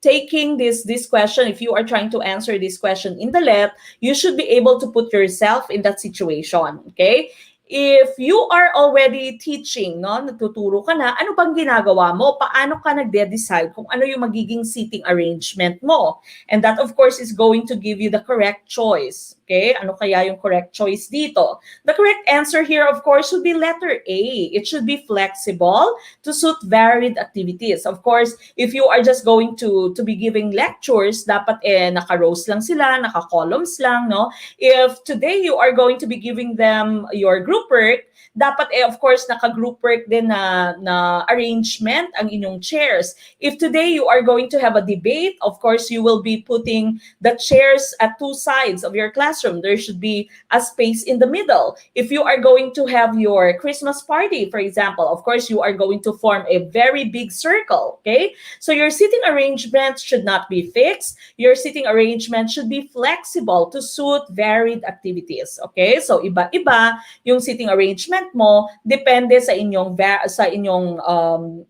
taking this question, if you are trying to answer this question in the LET, you should be able to put yourself in that situation, okay? If you are already teaching, no, natuturo ka na, ano bang ginagawa mo? Paano ka nagde-decide kung ano yung magiging seating arrangement mo? And that, of course, is going to give you the correct choice. Okay? Ano kaya yung correct choice dito? The correct answer here, of course, would be letter A. It should be flexible to suit varied activities. Of course, if you are just going to be giving lectures, dapat naka-rows lang sila, naka-columns lang, no? If today you are going to be giving them your group work, dapat of course naka-group work din na arrangement ang inyong chairs. If today you are going to have a debate, of course you will be putting the chairs at two sides of your classroom. There should be a space in the middle. If you are going to have your Christmas party, for example, of course you are going to form a very big circle, okay? So your seating arrangement should not be fixed. Your seating arrangement should be flexible to suit varied activities, okay? So iba-iba yung seating arrangement mo depende sa inyong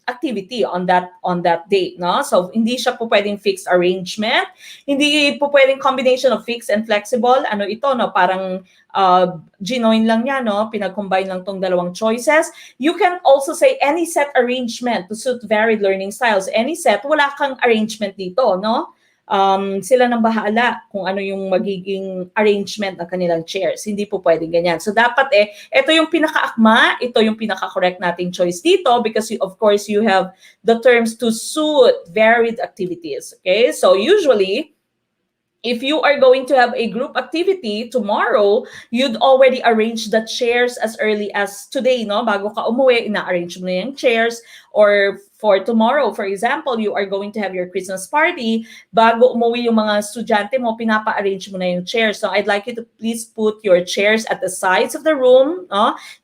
activity on that date, no? So hindi siya po pwedeng fixed arrangement, hindi po pwedeng combination of fixed and flexible. Ano ito, no? Parang ginoin lang niya, no? Pinag-combine lang tong dalawang choices. You can also say any set arrangement to suit varied learning styles. Any set, wala kang arrangement dito, no? sila nang bahala kung ano yung magiging arrangement ng kanilang chairs. Hindi po pwedeng ganyan. So dapat ito yung pinaka-akma, ito yung pinaka-correct nating choice dito because of course you have the terms to suit varied activities. Okay? So usually, if you are going to have a group activity tomorrow, you'd already arrange the chairs as early as today, no? Bago ka umuwi, ina-arrange mo na yung chairs. Or for tomorrow, for example, you are going to have your Christmas party, bago umuwi yung mga estudyante mo, pinapa-arrange mo na yung chairs. So I'd like you to please put your chairs at the sides of the room.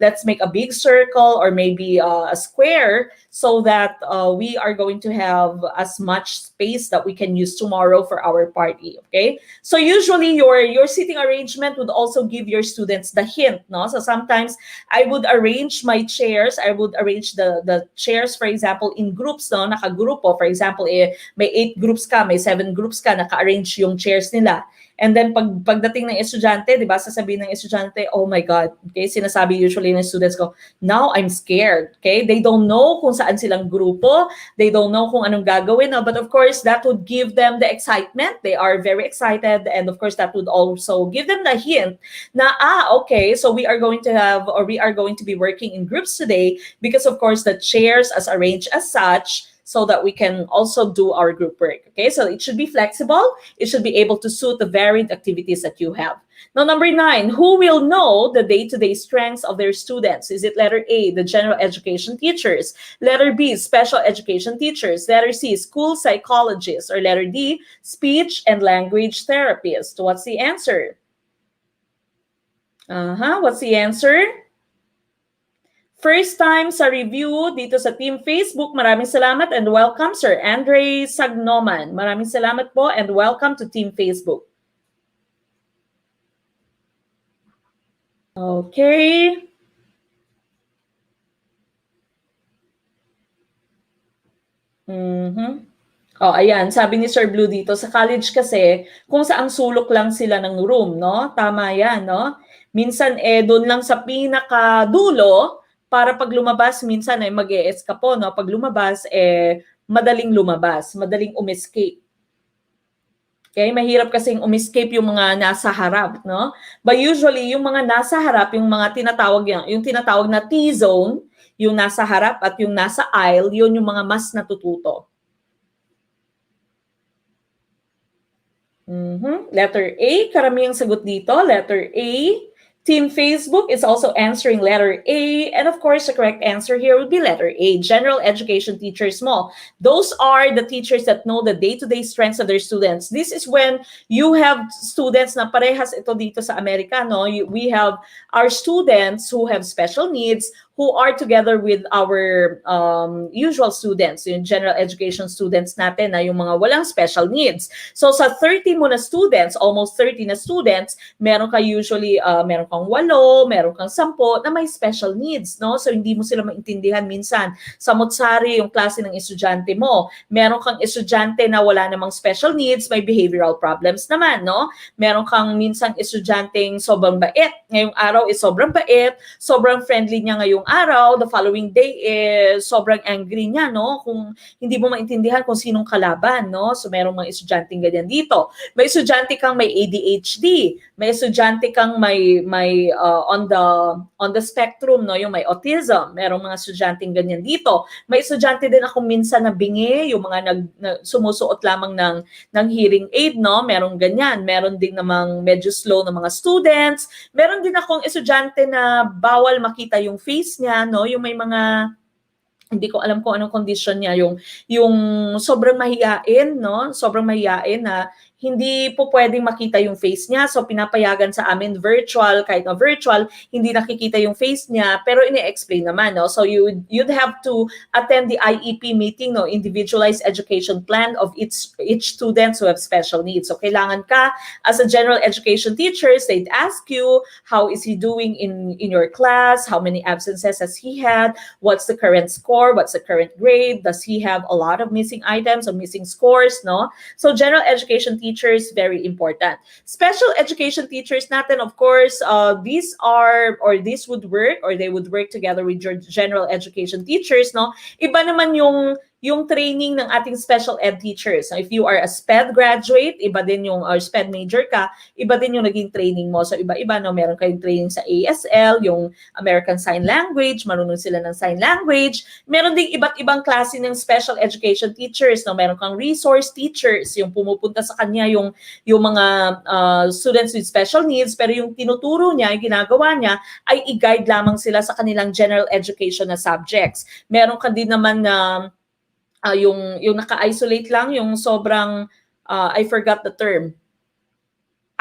Let's make a big circle or maybe a square so that we are going to have as much space that we can use tomorrow for our party. Okay? So usually your seating arrangement would also give your students the hint. No? So sometimes I would arrange my chairs. I would arrange the chairs, for example, in groups, no? Nakagrupo. For example, may 8 groups ka, may 7 groups ka, naka-arrange yung chairs nila. And then pagdating ng estudyante, di ba, sasabihin ng estudyante, oh my God, okay, sinasabi usually ng students ko, now I'm scared, okay? They don't know kung saan silang grupo, they don't know kung anong gagawin, no? But of course, that would give them the excitement. They are very excited, and of course, that would also give them the hint na, okay, so we are going to have, or we are going to be working in groups today because of course, the chairs as arranged as such, so that we can also do our group work. Okay, so it should be flexible. It should be able to suit the varied activities that you have. Now, number 9, who will know the day-to-day strengths of their students? Is it letter A, the general education teachers? Letter B, special education teachers? Letter C, school psychologists? Or letter D, speech and language therapists? What's the answer? What's the answer? First time sa review dito sa Team Facebook. Maraming salamat and welcome, Sir Andre Sagnoman. Maraming salamat po and welcome to Team Facebook. Okay. Oh, ayan, sabi ni Sir Blue dito, sa college kasi, kung saang sulok lang sila ng room, no? Tama yan, no? Minsan, doon lang sa pinakadulo, para pag lumabas, minsan mag-e-escapo, no? Pag lumabas, madaling lumabas, madaling umiscape. Okay, mahirap kasing umiscape yung mga nasa harap, no? But usually, yung mga nasa harap, yung mga tinatawag yung tinatawag na T-zone, yung nasa harap at yung nasa aisle, yun yung mga mas natututo. Letter A, karamihang sagot dito, letter A. Team Facebook is also answering letter A. And of course, the correct answer here would be letter A, general education teachers mo. Those are the teachers that know the day-to-day strengths of their students. This is when you have students na parehas ito dito sa Amerika, no? We have our students who have special needs who are together with our usual students, yung general education students natin na yung mga walang special needs. So sa 30 mo na students, almost 30 na students, meron ka usually, meron kang 8, meron kang 10 na may special needs, no? So hindi mo sila maintindihan minsan. Samot-sari yung klase ng estudyante mo. Meron kang estudyante na wala namang special needs, may behavioral problems naman, no? Meron kang minsan estudyanteng sobrang bait. Ngayong araw is sobrang bait, sobrang friendly niya ngayong araw, the following day sobrang angry niya, no? Kung hindi mo maintindihan kung sinong kalaban, no? So merong mga estudyanteng ganyan dito. May estudyante kang may ADHD, may estudyante kang may on the spectrum, no? Yung may autism, merong mga estudyanteng ganyan dito. May estudyante din ako minsan na bingi, yung mga sumusuot lamang ng hearing aid, no? Merong ganyan. Meron din namang medyo slow na mga students. Meron din akong estudyante na bawal makita yung face niya, no? Yung may mga, hindi ko alam kung anong condition niya, yung sobrang mahiyain, no? Sobrang mahiyain na hindi po pwedeng makita yung face niya. So pinapayagan sa amin virtual, kahit na virtual, hindi nakikita yung face niya, pero ini-explain naman, no? So you'd have to attend the IEP meeting, no? Individualized Education Plan of each student who have special needs. So kailangan ka, as a general education teachers, they'd ask you, how is he doing in your class? How many absences has he had? What's the current score? What's the current grade? Does he have a lot of missing items or missing scores, no? So general education teachers, very important. Special education teachers natin, of course, these would work, or they would work together with your general education teachers, no? Iba naman yung yung training ng ating special ed teachers. So if you are a SPED graduate, iba din yung, or SPED major ka, iba din yung naging training mo. So iba-iba, no? Meron kayong training sa ASL, yung American Sign Language, marunong sila ng sign language. Meron ding iba't ibang klase ng special education teachers, no? Meron kang resource teachers, yung pumupunta sa kanya yung mga students with special needs, pero yung tinuturo niya, yung ginagawa niya, ay i-guide lamang sila sa kanilang general education na subjects. Meron ka din naman na yung naka-isolate lang, yung sobrang, I forgot the term,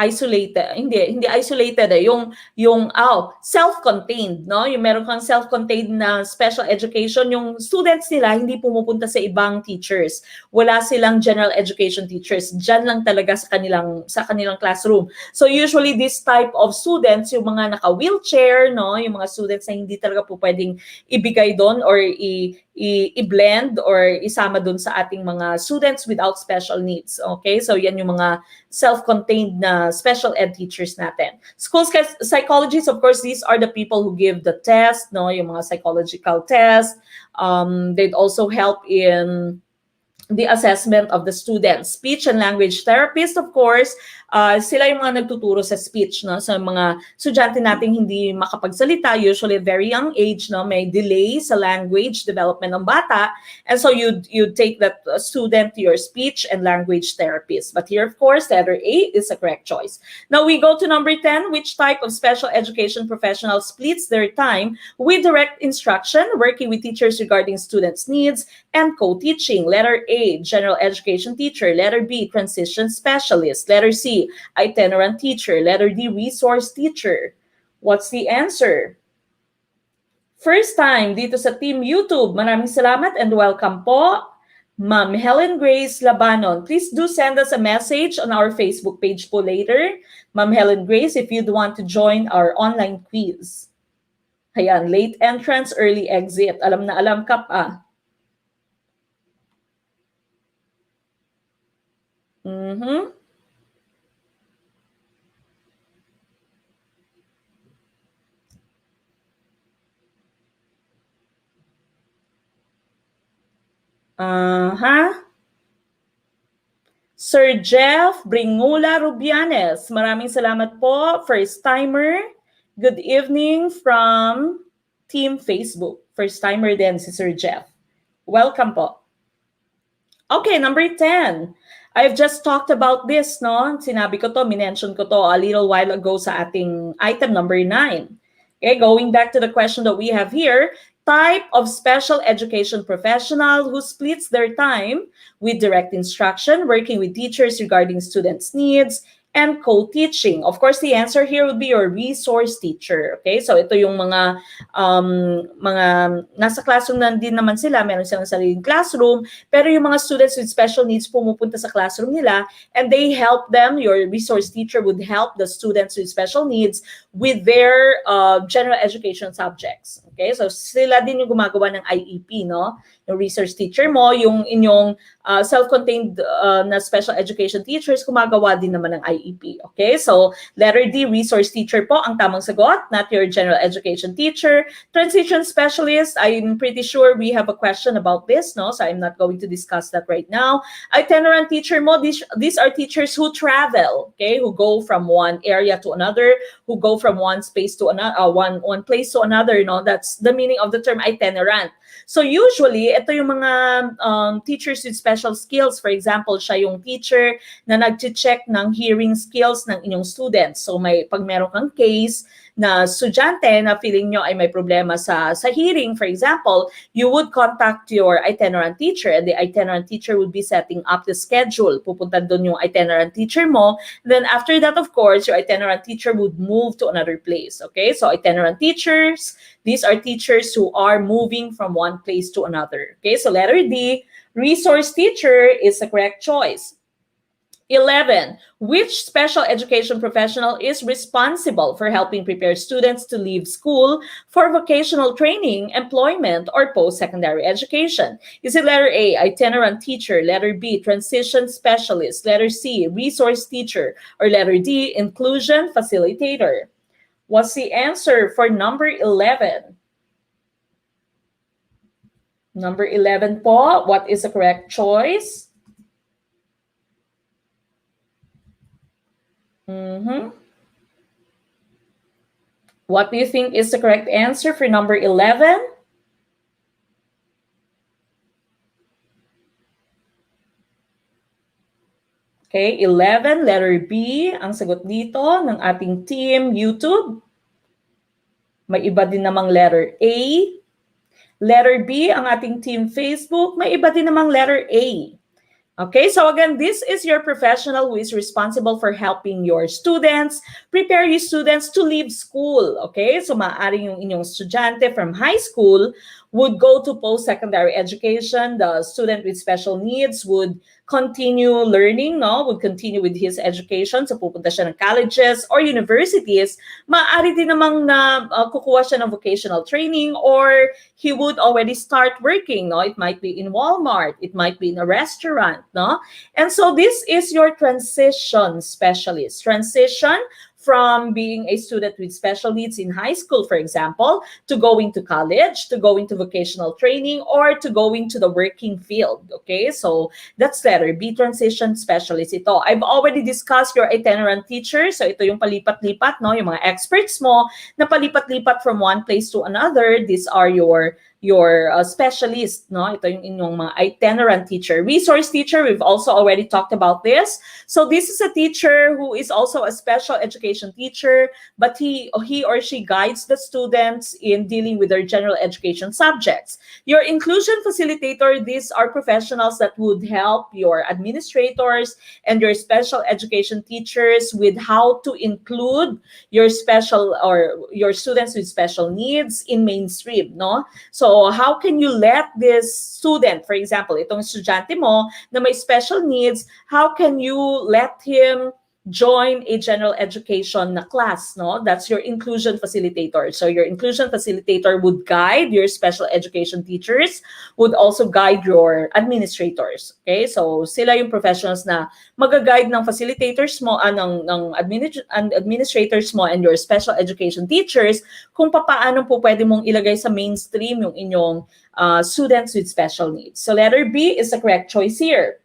isolated, hindi isolated yung self-contained, no? Yung meron kang self-contained na special education, yung students nila hindi pumupunta sa ibang teachers. Wala silang general education teachers. Diyan lang talaga sa kanilang classroom. So usually this type of students, yung mga naka-wheelchair, no? Yung mga students na hindi talaga po pwedeng ibigay doon or i-blend or isama doon sa ating mga students without special needs. Okay? So yan yung mga self-contained na special ed teachers natin. School psychologists, of course, these are the people who give the test, no, yung mga psychological test. They'd also help in the assessment of the students. Speech and language therapist, of course, sila yung mga nagtuturo sa speech, no? Sa mga estudyante nating hindi makapagsalita, usually at very young age, no? May delay sa language development ng bata. And so you take that student to your speech and language therapist. But here, of course, letter A is the correct choice. Now we go to number 10. Which type of special education professional splits their time with direct instruction, working with teachers regarding students' needs, and co-teaching? Letter A, general education teacher. Letter B, transition specialist. Letter C, itinerant teacher. Letter D, resource teacher. What's the answer? First time dito sa Team YouTube. Maraming salamat and welcome po, Ma'am Helen Grace Labanon. Please do send us a message on our Facebook page po later. Ma'am Helen Grace, if you'd want to join our online quiz. Ayan, late entrance, early exit. Alam na alam ka pa. Sir Jeff Bringula Rubianes, maraming salamat po. First timer. Good evening from Team Facebook. First timer din si Sir Jeff. Welcome po. Okay, number 10. I've just talked about this, no? Sinabi ko to, minention ko to a little while ago sa ating item number 9. Okay, going back to the question that we have here, type of special education professional who splits their time with direct instruction, working with teachers regarding students' needs, and co-teaching. Of course, the answer here would be your resource teacher. Okay, so ito yung mga nasa classroom na din naman sila, meron silang sariling classroom, pero yung mga students with special needs pumupunta sa classroom nila and they help them. Your resource teacher would help the students with special needs with their general education subjects. Okay, so sila din yung gumagawa ng IEP, no? Yung resource teacher mo, yung inyong self-contained na special education teachers, gumagawa din naman ng IEP. Okay, so letter D, resource teacher po ang tamang sagot, not your general education teacher. Transition specialist, I'm pretty sure we have a question about this, no? So I'm not going to discuss that right now. Itinerant teacher mo, these are teachers who travel, okay, who go from one area to another, who go from one space to another, one place to another, no? That's the meaning of the term itinerant. So usually, ito yung mga teachers with special skills. For example, siya yung teacher na nag-check ng hearing skills ng inyong students. So pag meron kang case na estudyante na feeling nyo ay may problema sa hearing, for example, you would contact your itinerant teacher and the itinerant teacher would be setting up the schedule. Pupunta doon yung itinerant teacher mo. Then after that, of course, your itinerant teacher would move to another place. Okay, so itinerant teachers, these are teachers who are moving from one place to another. Okay, so letter D, resource teacher is the correct choice. 11. Which special education professional is responsible for helping prepare students to leave school for vocational training, employment, or post-secondary education? Is it letter A, itinerant teacher, letter B, transition specialist, letter C, resource teacher, or letter D, inclusion facilitator? What's the answer for number 11? Number 11 po, what is the correct choice? What do you think is the correct answer for number 11? Okay, 11, letter B, ang sagot dito ng ating team YouTube. May iba din namang letter A. Letter B, ang ating team Facebook. May iba din namang letter A. Okay, so again, this is your professional who is responsible for helping your students, prepare your students to leave school. Okay, so maaaring yung inyong estudyante from high school would go to post-secondary education. The student with special needs would continue learning, no? Would continue with his education. So pupunta siya ng colleges or universities. Maaari din namang na kukuha siya ng vocational training or he would already start working, no? It might be in Walmart. It might be in a restaurant, no? And so this is your transition specialist. Transition from being a student with special needs in high school, for example, to going to college, to going to vocational training, or to going to the working field. Okay, so that's letter B, transition specialist ito. I've already discussed your itinerant teacher. So ito yung palipat-lipat, no? Yung mga experts mo na palipat-lipat from one place to another. These are your specialist, no? Ito yung inyong mga itinerant teacher. Resource teacher, we've also already talked about this. So this is a teacher who is also a special education teacher, but he or she guides the students in dealing with their general education subjects. Your inclusion facilitator, these are professionals that would help your administrators and your special education teachers with how to include your special or your students with special needs in mainstream, no? So how can you let this student, for example, itong estudyante mo na may special needs, how can you let him join a general education na class, no? That's your inclusion facilitator. So your inclusion facilitator would guide your special education teachers, would also guide your administrators. Okay? So sila yung professionals na mag-guide ng facilitators mo, ng administrators mo and your special education teachers kung paano po pwede mong ilagay sa mainstream yung inyong students with special needs. So letter B is the correct choice here.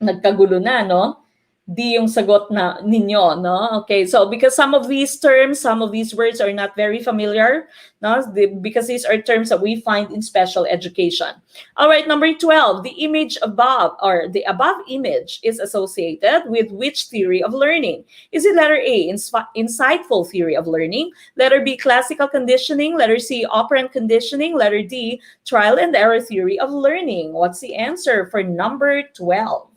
Nagkagulo na, no? D yung sagot na ninyo, no? Okay, so because some of these terms, some of these words are not very familiar, no? Because these are terms that we find in special education. All right, number 12, the image above or the above image is associated with which theory of learning? Is it letter A, insightful theory of learning? Letter B, classical conditioning? Letter C, operant conditioning? Letter D, trial and error theory of learning? What's the answer for number 12?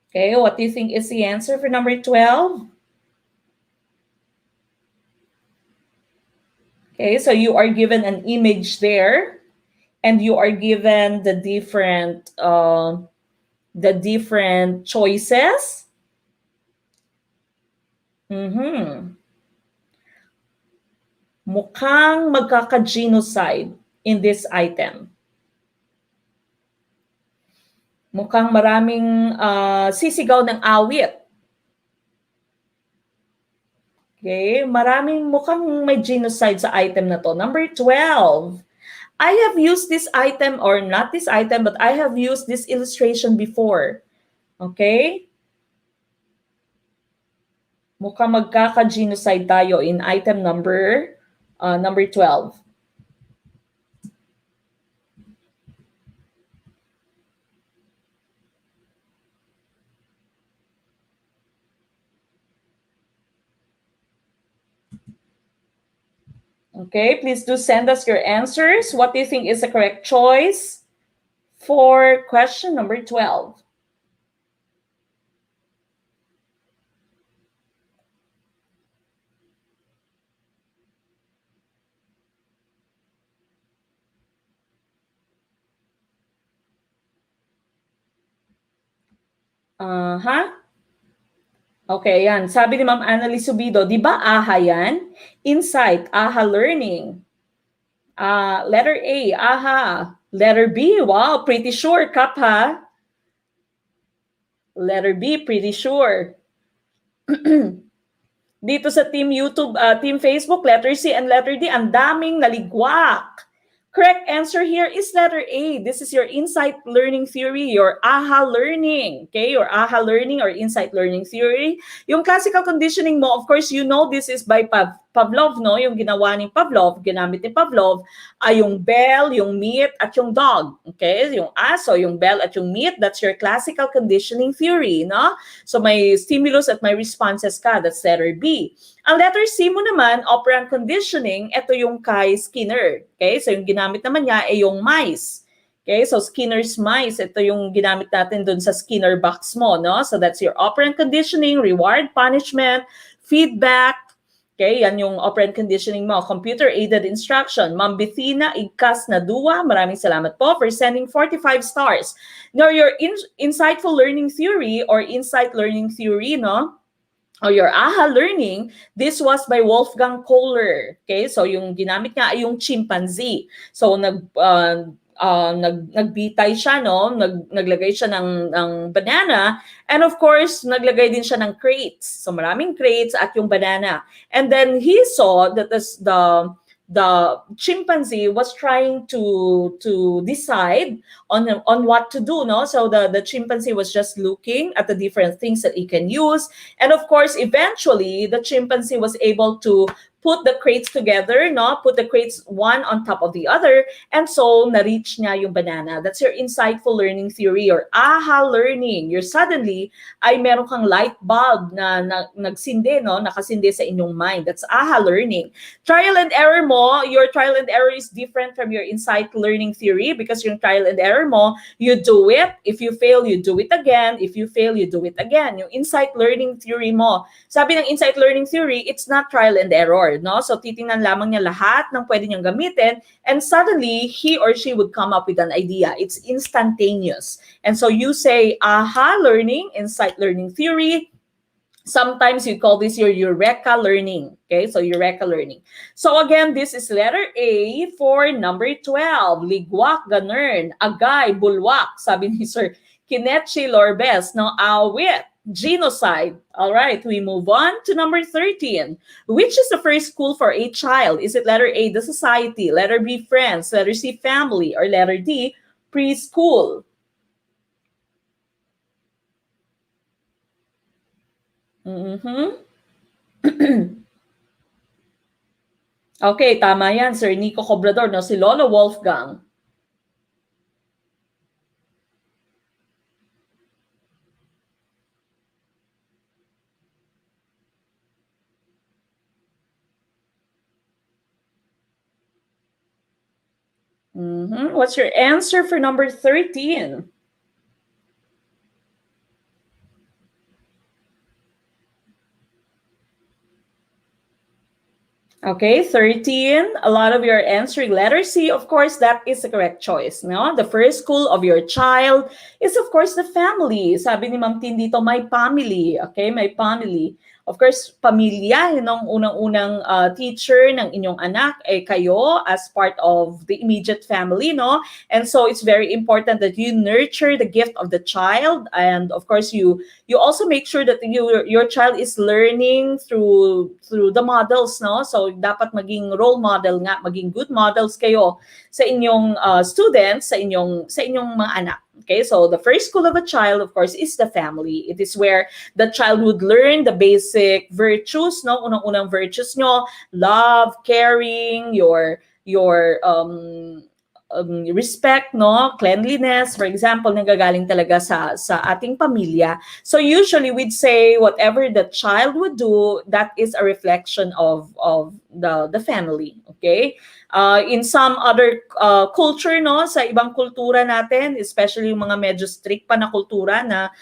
Okay, what do you think is the answer for number 12? Okay, so you are given an image there, and you are given the different choices. Mukhang magkaka-genocide in this item. Mukhang maraming sisigaw ng awit. Okay, mukhang may genocide sa item na to. Number 12. I have used this item, or not this item, but I have used this illustration before. Okay? Mukhang magkaka-genocide tayo in item number 12. Okay, please do send us your answers. What do you think is the correct choice for question number 12? Okay, yan. Sabi ni Ma'am Annalise Subido, di ba AHA yan? Insight, AHA Learning. Letter A, AHA. Letter B, wow, pretty sure, Kap, ha? Letter B, pretty sure. Dito sa Team YouTube, Team Facebook, letter C and letter D, ang daming naligwak. Correct answer here is letter A. This is your insight learning theory, your AHA learning. Okay, your AHA learning or insight learning theory. Yung classical conditioning mo, of course, you know this is by Pavlov, no? Yung ginawa ni Pavlov, ginamit ni Pavlov, ay yung bell, yung meat, at yung dog. Okay, yung aso, yung bell, at yung meat, that's your classical conditioning theory, no? So may stimulus at may responses ka, that's letter B. Ang letter C mo naman, operant conditioning, ito yung kay Skinner. Okay, so yung ginamit naman niya ay yung mice. Okay, so Skinner's mice, ito yung ginamit natin dun sa Skinner box mo, no? So that's your operant conditioning, reward, punishment, feedback. Okay, yan yung operant conditioning mo. Computer-aided instruction. Ma'am Bethina Igkas Nadua, maraming salamat po for sending 45 stars. Now, your insightful learning theory or insight learning theory, no? Or your AHA learning, this was by Wolfgang Kohler. Okay, so yung ginamit niya ay yung chimpanzee. So nagbitay siya, no? Naglagay siya ng banana, and of course, naglagay din siya ng crates. So maraming crates at yung banana. And then he saw that the chimpanzee was trying to decide on what to do, no? So the chimpanzee was just looking at the different things that he can use, and of course eventually the chimpanzee was able to put the crates together, no? Put the crates one on top of the other, and so na-reach niya yung banana. That's your insightful learning theory or AHA learning. You're suddenly ay meron kang light bulb na nagsindi, no? Nakasindi sa inyong mind. That's AHA learning. Trial and error mo, your trial and error is different from your insight learning theory because yung trial and error mo, you do it. If you fail, you do it again. If you fail, you do it again. Yung insight learning theory mo, sabi ng insight learning theory, it's not trial and error, no? So titingnan lamang niya lahat ng pwede niyang gamitin, and suddenly he or she would come up with an idea. It's instantaneous. And so you say AHA learning, insight learning theory. Sometimes you call this your Eureka learning. Okay, so Eureka learning. So again, this is letter A for number 12. Ligwak, ganern, agay, bulwak, sabi ni Sir Kinechi Lorbes, no? Awit, genocide. All right, we move on to number 13. Which is the first school for a child? Is it letter A, the society, letter B, friends, letter C, family, or letter D, preschool? Okay, tama yan, Sir Nico Cobrador, no? Si Lolo Wolfgang. What's your answer for number 13? Okay, 13. A lot of you are answering letter C. Of course, that is the correct choice. No? The first school of your child is, of course, the family. Sabi ni Ma'am Tin dito, my family. Okay, my family. Of course, pamilya, yun ang unang-unang teacher ng inyong anak, kayo as part of the immediate family, no? And so it's very important that you nurture the gift of the child, and of course, you also make sure that your child is learning through the models, no? So dapat maging role model nga, maging good models kayo sa inyong students, sa inyong mga anak. Okay, so the first school of a child, of course, is the family. It is where the child would learn the basic virtues, no? Unang-unang virtues nyo, love, caring, your respect, no? Cleanliness, for example, nanggagaling talaga sa ating pamilya. So usually we'd say whatever the child would do, that is a reflection of the family, okay? In some other culture, no, sa ibang kultura natin, especially yung mga medyo strict pa na kultura na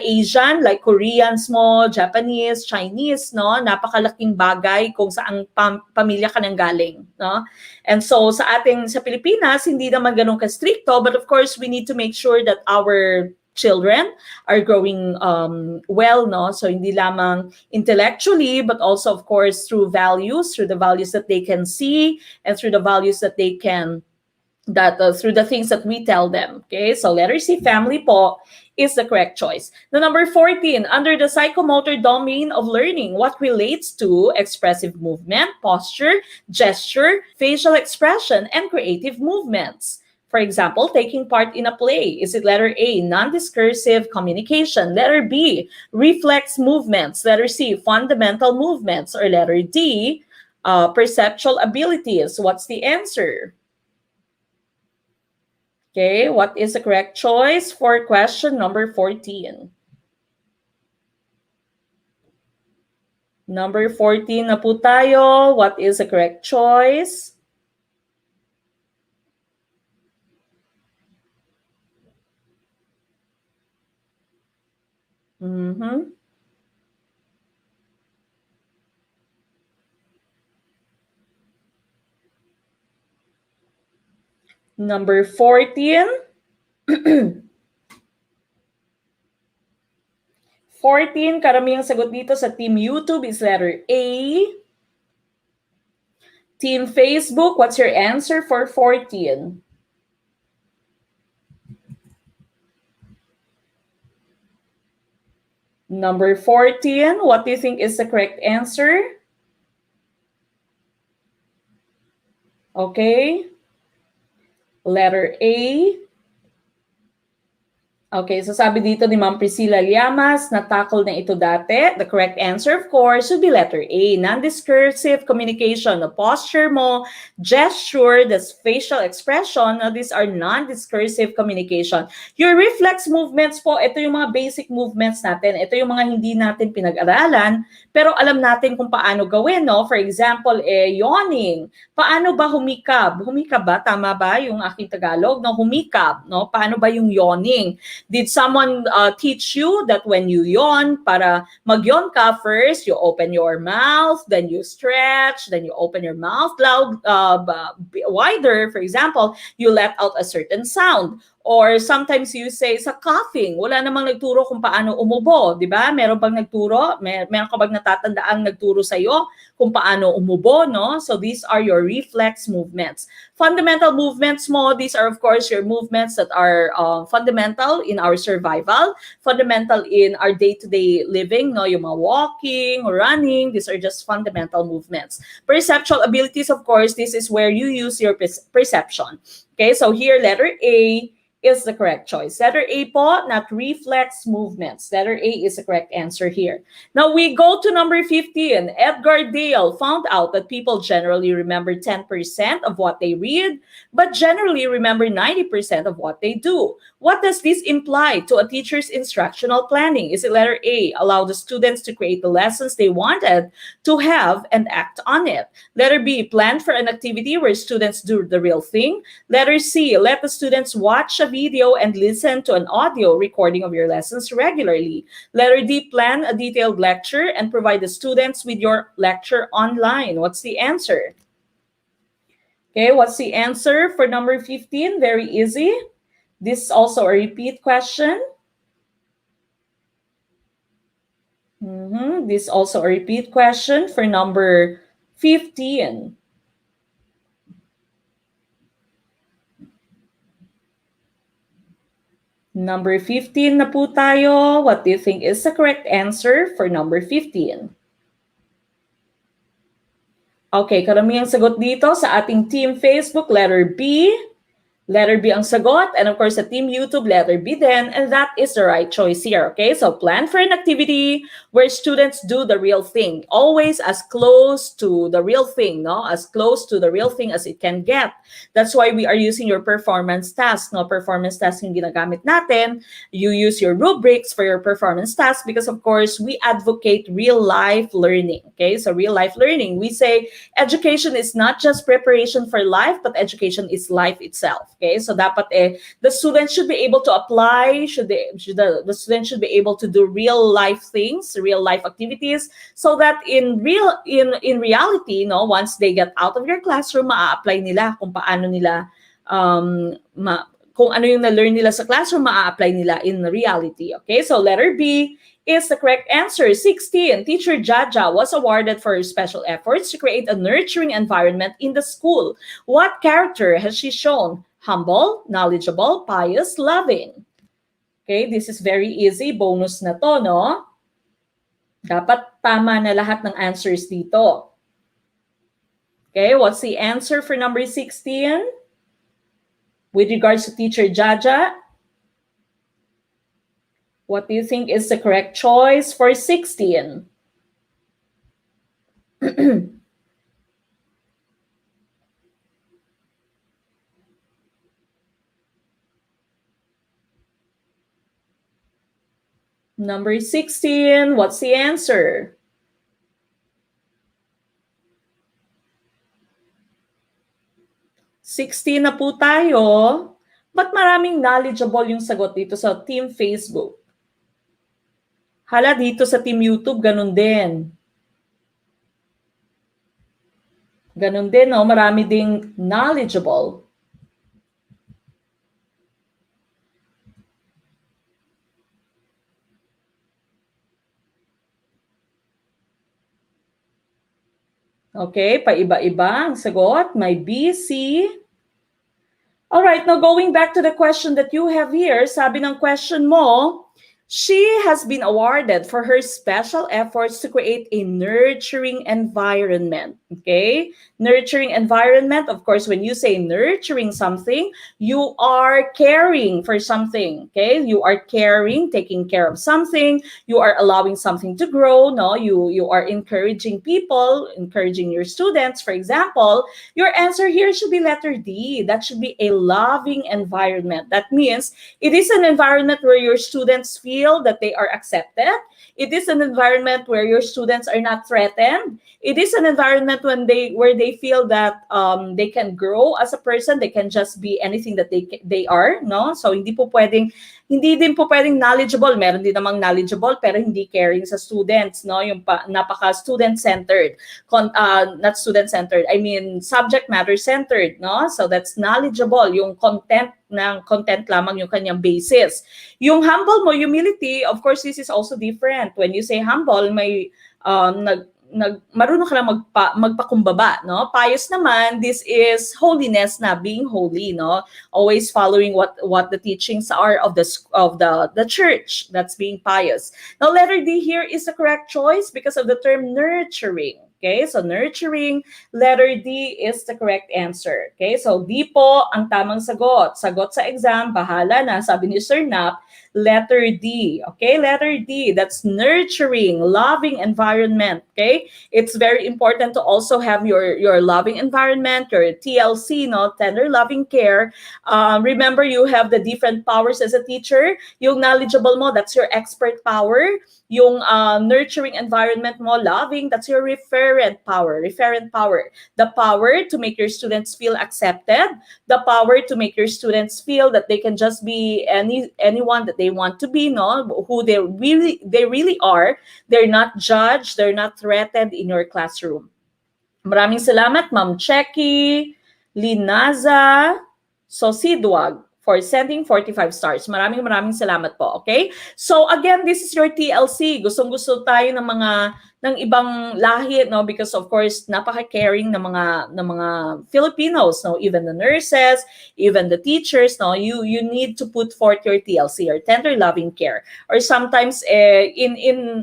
Asian, like Koreans mo, Japanese, Chinese, no, napakalaking bagay kung saang pamilya ka nang galing, no? And so sa Pilipinas, hindi naman ganun ka-stricto, but of course, we need to make sure that our children are growing well, no? So hindi lamang intellectually, but also, of course, through the values that they can see, and through the values that they can that through the things that we tell them. Okay, so letter C, family po, is the correct choice. The number 14, under the psychomotor domain of learning, what relates to expressive movement, posture, gesture, facial expression, and creative movements? For example, taking part in a play. Is it letter A, non-discursive communication? Letter B, reflex movements? Letter C, fundamental movements? Or letter D, perceptual abilities? What's the answer? Okay, what is the correct choice for question number 14? Number 14 na po tayo. What is the correct choice? Number 14. 14, karamihang sagot dito sa Team YouTube is letter A. Team Facebook, what's your answer for 14? Number 14, what do you think is the correct answer? Okay. Letter A. Okay, so sabi dito ni Ma'am Priscilla Llamas, na-tackle na ito dati. The correct answer, of course, would be letter A. Non-discursive communication. The posture mo, gesture, the facial expression, these are non-discursive communication. Your reflex movements po, ito yung mga basic movements natin. Ito yung mga hindi natin pinag-aralan, pero alam natin kung paano gawin, no? For example, yawning. Paano ba humikab? Humikab ba? Tama ba yung aking Tagalog? No, humikab, no? Paano ba yung yawning? Did someone teach you that when you yawn, para mag-yawn ka first, you open your mouth, then you stretch, then you open your mouth loud, wider, for example, you let out a certain sound. Or sometimes you say sa coughing, wala namang nagturo kung paano umubo, di ba? Meron bang nagturo? Meron ka bang natatandaang nagturo sa'yo kung paano umubo, no? So these are your reflex movements. Fundamental movements mo, these are of course your movements that are fundamental in our survival, fundamental in our day-to-day living, no? Yung mga walking, running, these are just fundamental movements. Perceptual abilities, of course, this is where you use your perception. Okay, so here letter A is the correct choice. Letter A po, not reflex movements. Letter A is the correct answer here. Now we go to number 15. Edgar Dale found out that people generally remember 10% of what they read, but generally remember 90% of what they do. What does this imply to a teacher's instructional planning? Is it letter A, allow the students to create the lessons they wanted to have and act on it? Letter B, plan for an activity where students do the real thing. Letter C, let the students watch a video and listen to an audio recording of your lessons regularly. Letter D, plan a detailed lecture and provide the students with your lecture online. What's the answer? Okay, what's the answer for number 15? Very easy. This is also a repeat question. This is also a repeat question for number 15. Number 15 na po tayo. What do you think is the correct answer for number 15? Okay, karamihang sagot dito sa ating Team Facebook, letter B. Letter B ang sagot. And of course, sa Team YouTube, letter B then. And that is the right choice here. Okay, so plan for an activity where students do the real thing. Always as close to the real thing, no? As close to the real thing as it can get. That's why we are using your performance task, no? Performance task yung ginagamit natin. You use your rubrics for your performance task because, of course, we advocate real-life learning. Okay, so real-life learning. We say education is not just preparation for life, but education is life itself. Okay, so dapat the students should be able to apply, the students should be able to do real life things, real life activities, so that in reality, no, once they get out of your classroom, ma-apply nila kung paano nila kung ano yung na-learn nila sa classroom, ma-apply nila in reality. Okay, so letter B is the correct answer. 16, Teacher Jaja was awarded for her special efforts to create a nurturing environment in the school. What character has she shown? Humble, knowledgeable, pious, loving. Okay, this is very easy. Bonus na to, no? Dapat tama na lahat ng answers dito. Okay, what's the answer for number 16? With regards to Teacher Jaja, what do you think is the correct choice for 16? Number 16, what's the answer? Sixteen na po tayo. Ba't maraming knowledgeable yung sagot dito sa Team Facebook? Hala, dito sa Team YouTube, ganun din. Ganun din, no? Marami ding knowledgeable. Okay, paiba-iba ang sagot. May B, C. All right, now going back to the question that you have here, sabi ng question mo, she has been awarded for her special efforts to create a nurturing environment. Okay? Nurturing environment, of course, when you say nurturing something, you are caring for something. Okay? You are caring, taking care of something. You are allowing something to grow. No? You are encouraging people, encouraging your students. For example, your answer here should be letter D. That should be a loving environment. That means it is an environment where your students feel that they are accepted. It is an environment where your students are not threatened. It is an environment where they feel that they can grow as a person. They can just be anything that they are, no? So hindi din po pwedeng knowledgeable. Meron din namang knowledgeable pero hindi caring sa students, no? Yung napaka student-centered, not student-centered. I mean subject matter-centered, no? So that's knowledgeable. Yung content lamang yung kanyang basis. Yung humble mo, humility, of course, this is also different. When you say humble, may marunong ka lang magpakumbaba, no? Pious naman, this is holiness na, being holy, no? Always following what the teachings are of the church. That's being pious. Now, letter D here is the correct choice because of the term nurturing. Okay, so nurturing, letter D is the correct answer. Okay, so D po ang tamang sagot. Sagot sa exam, bahala na, sabi ni Sir Nap, letter D. Okay, letter D, that's nurturing, loving environment. Okay, it's very important to also have your loving environment, your TLC, no, tender loving care. Remember, you have the different powers as a teacher. Yung knowledgeable mo, that's your expert power. Yung nurturing environment mo, loving, that's your referent power. The power to make your students feel accepted, the power to make your students feel that they can just be anyone that they want to be, no, who they really are. They're not judged, they're not threatened in your classroom. Maraming salamat, Ma'am Checky, Linaza, Sosidwag, for sending 45 stars. Maraming salamat po, okay? So again, this is your TLC. Gustong-gusto tayo ng ibang lahi, no? Because of course, napaka-caring ng mga Filipinos, no? Even the nurses, even the teachers, no? You need to put forth your TLC, or tender loving care. Or sometimes in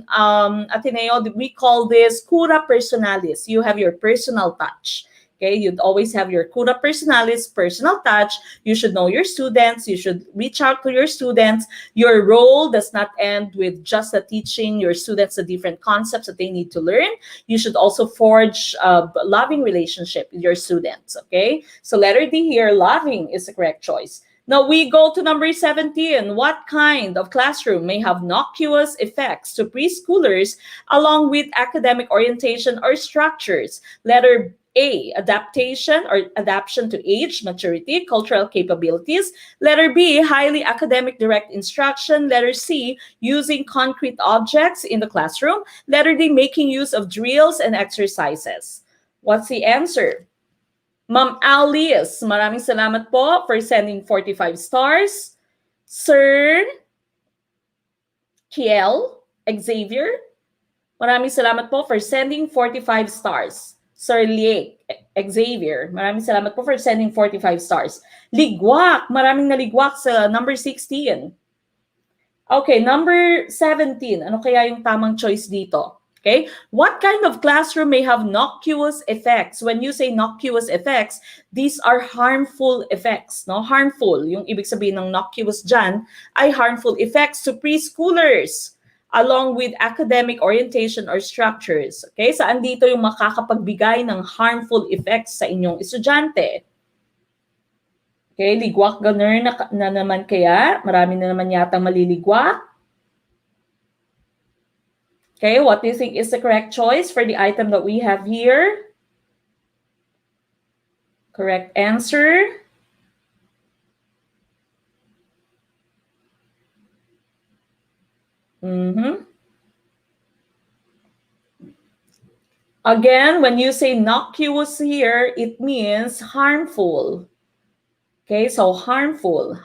Ateneo, we call this cura personalis. You have your personal touch. Okay, you'd always have your cura personalis, personal touch. You should know your students. You should reach out to your students. Your role does not end with just teaching your students the different concepts that they need to learn. You should also forge a loving relationship with your students. Okay, so letter D here, loving, is the correct choice. Now we go to number 17. What kind of classroom may have innocuous effects to preschoolers along with academic orientation or structures? Letter A, adaptation or adaptation to age, maturity, cultural capabilities. Letter B, highly academic direct instruction. Letter C, using concrete objects in the classroom. Letter D, making use of drills and exercises. What's the answer? Ma'am Alice, maraming salamat po for sending 45 stars. Sir Kiel Xavier, maraming salamat po for sending 45 stars. Sir Lake Xavier, maraming salamat po for sending 45 stars. Ligwak, maraming naligwak sa number 16. Okay, number 17. Ano kaya yung tamang choice dito? Okay, what kind of classroom may have noxious effects? When you say noxious effects, these are harmful effects, no? Harmful, yung ibig sabihin ng noxious dyan ay harmful effects to preschoolers along with academic orientation or structures. Okay, saan dito yung makakapagbigay ng harmful effects sa inyong estudyante? Okay, ligwak gunner na naman kaya? Marami na naman yata maliligwak. Okay, what do you think is the correct choice for the item that we have here? Correct answer. Again, when you say noxious here, it means harmful. Okay, so harmful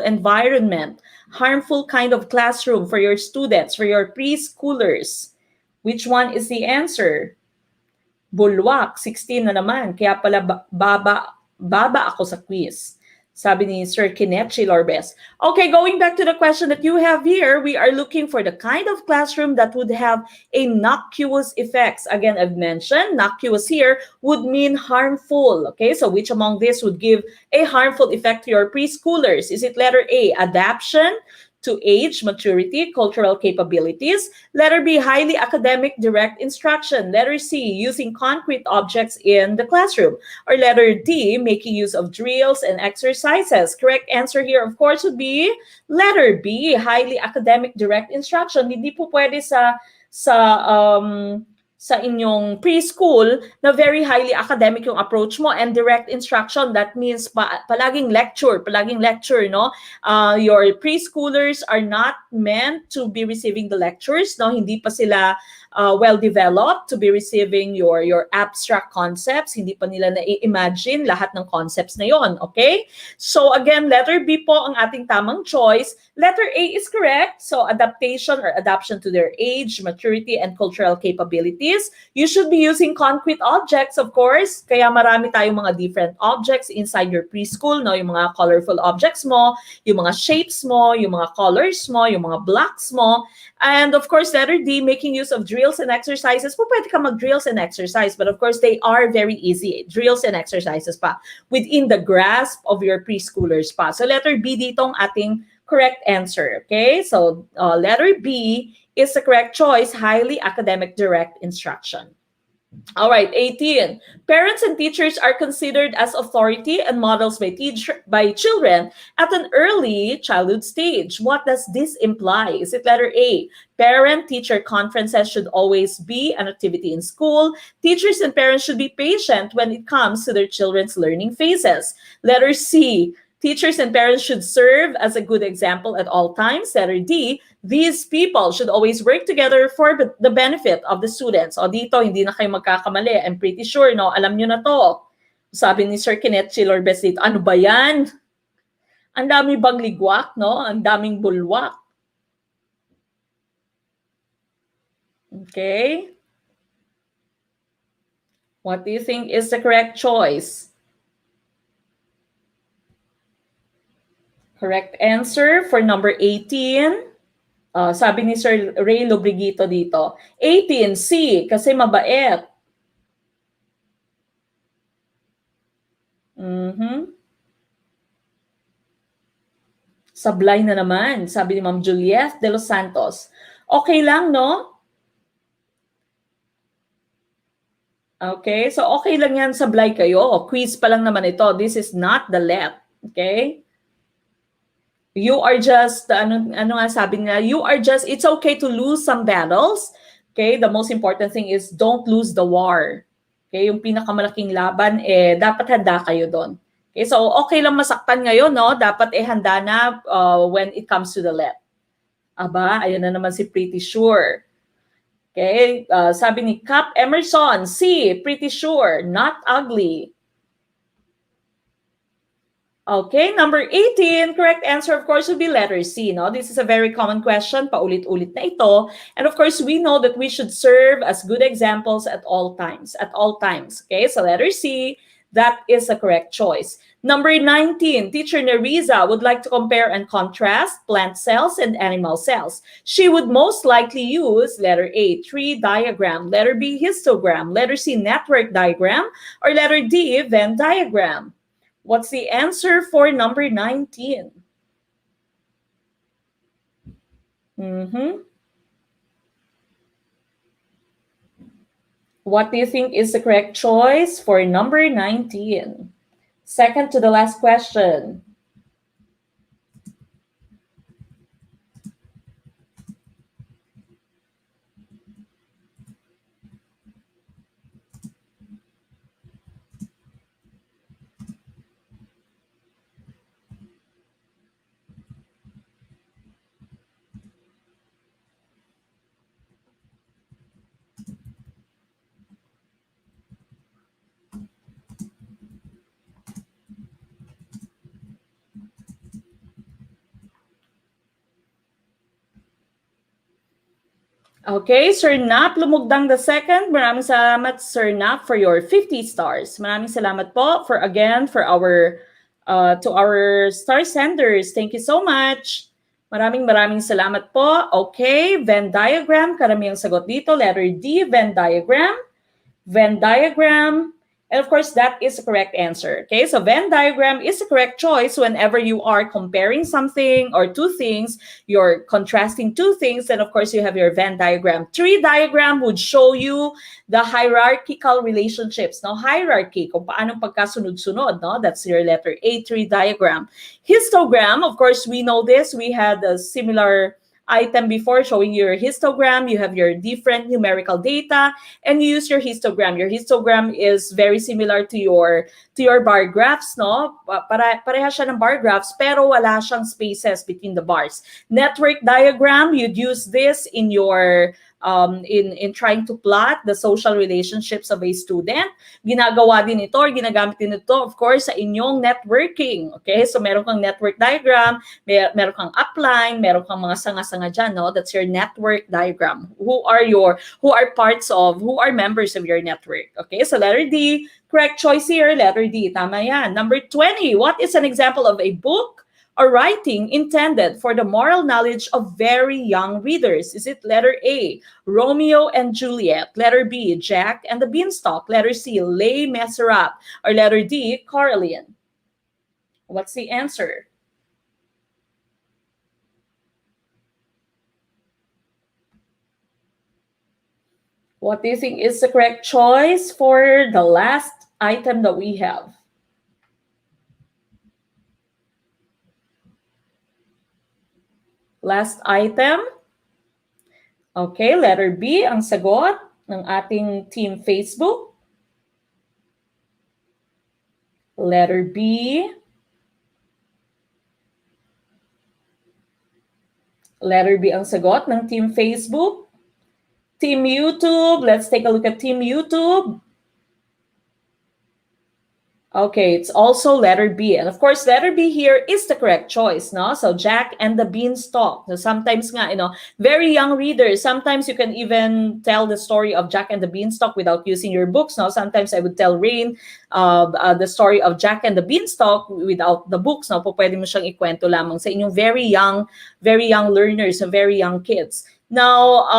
environment, harmful kind of classroom for your students, for your preschoolers. Which one is the answer? Bulwak, 16 na naman. Kaya pala baba ako sa quiz. Sabi ni Sir Kinechi Lorbes. Okay, going back to the question that you have here, we are looking for the kind of classroom that would have a noxious effects. Again, I've mentioned noxious here would mean harmful. Okay, so which among this would give a harmful effect to your preschoolers? Is it letter A, adaptation to age, maturity, cultural capabilities? Letter B, highly academic direct instruction. Letter C, using concrete objects in the classroom. Or letter D, making use of drills and exercises. Correct answer here, of course, would be letter B, highly academic direct instruction. Hindi po pwede sa inyong preschool na very highly academic yung approach mo and direct instruction. That means palaging lecture, no? Your preschoolers are not meant to be receiving the lectures, no? Hindi pa sila well developed to be receiving your abstract concepts. Hindi pa nila na-imagine lahat ng concepts na yon, okay? So again, letter B po ang ating tamang choice. Letter A is correct. So adaptation or adaptation to their age, maturity, and cultural capabilities. You should be using concrete objects, of course. Kaya marami tayong mga different objects inside your preschool, no? Yung mga colorful objects mo, yung mga shapes mo, yung mga colors mo, yung mga blocks mo. And of course, letter D, making use of drills and exercises. Po pwede ka mag-drills and exercise, but of course, they are very easy. Drills and exercises pa within the grasp of your preschoolers pa. So letter B dito ang ating correct answer. Okay, so letter B is the correct choice, highly academic direct instruction. All right, 18. Parents and teachers are considered as authority and models by children at an early childhood stage. What does this imply? Is it letter A? Parent-teacher conferences should always be an activity in school. Teachers and parents should be patient when it comes to their children's learning phases. Letter C. Teachers and parents should serve as a good example at all times. Letter D, these people should always work together for the benefit of the students. O dito, hindi na kayo magkakamali. I'm pretty sure, no? Alam nyo na to. Sabi ni Sir Kinechi Lorbes dito, ano ba yan? Ang dami bang ligwak, no? Ang daming bulwak. Okay. What do you think is the correct choice? Correct answer for number 18. Sabi ni Sir Ray Lobrigito dito. 18, C, kasi mabait. Sablay na naman, sabi ni Ma'am Juliet de los Santos. Okay lang, no? Okay, so okay lang yan, sablay kayo. Quiz pa lang naman ito. This is not the LET. Okay? You are just, ano nga sabi nila, it's okay to lose some battles. Okay, the most important thing is don't lose the war. Okay, yung pinakamalaking laban, dapat handa kayo doon. Okay, so okay lang masaktan ngayon, no? Dapat handa na when it comes to the LET. Aba, ayun na naman si Pretty Sure. Okay, sabi ni Cap Emerson, C, pretty sure, not ugly. Okay, number 18, correct answer of course would be letter C. No, this is a very common question, paulit-ulit na ito. And of course, we know that we should serve as good examples at all times. At all times. Okay, so letter C, that is the correct choice. Number 19, Teacher Neriza would like to compare and contrast plant cells and animal cells. She would most likely use letter A, tree diagram, letter B, histogram, letter C, network diagram, or letter D, Venn diagram. What's the answer for number 19? What do you think is the correct choice for number 19? Second to the last question. Okay, Sir Nap Lumugdang the second. Maraming salamat, Sir Nap, for your 50 stars. Maraming salamat po for our to our star senders. Thank you so much. Maraming salamat po. Okay, Venn diagram. Karamihang sagot dito. Letter D, Venn diagram. Venn diagram. And of course, that is the correct answer. Okay, so Venn diagram is the correct choice whenever you are comparing something or two things, you're contrasting two things, and of course, you have your Venn diagram. Tree diagram would show you the hierarchical relationships, no? Hierarchy, kung paano pagkasunod-sunod, no? That's your letter A, tree diagram. Histogram, of course, we know this. We had a similar item before showing your histogram. You have your different numerical data and you use your histogram. Your histogram is very similar to your bar graphs, no? Pareha siya ng bar graphs pero wala siyang spaces between the bars. Network diagram, you'd use this in your in trying to plot the social relationships of a student. Ginagawa din ito or ginagamit din ito, of course, sa inyong networking. Okay? So, meron kang network diagram, meron kang upline, meron kang mga sanga-sanga dyan, no? That's your network diagram. Who are members of your network? Okay? So, letter D, correct choice here, letter D. Tama yan. Number 20, what is an example of a book or writing intended for the moral knowledge of very young readers? Is it letter A, Romeo and Juliet, letter B, Jack and the Beanstalk, letter C, Les Miserables, or letter D, Coraline? What's the answer? What do you think is the correct choice for the last item that we have? Last item. Okay, letter B ang sagot ng ating Team Facebook. Letter B. Letter B ang sagot ng Team Facebook. Team YouTube, let's take a look at Team YouTube. Okay, it's also letter B. And of course, letter B here is the correct choice, no? So Jack and the Beanstalk. So sometimes nga, very young readers, sometimes you can even tell the story of Jack and the Beanstalk without using your books, no? Sometimes I would tell Rain the story of Jack and the Beanstalk without the books, no? Pwede mo siyang ikwento lamang sa inyong very young learners, very young kids. Now,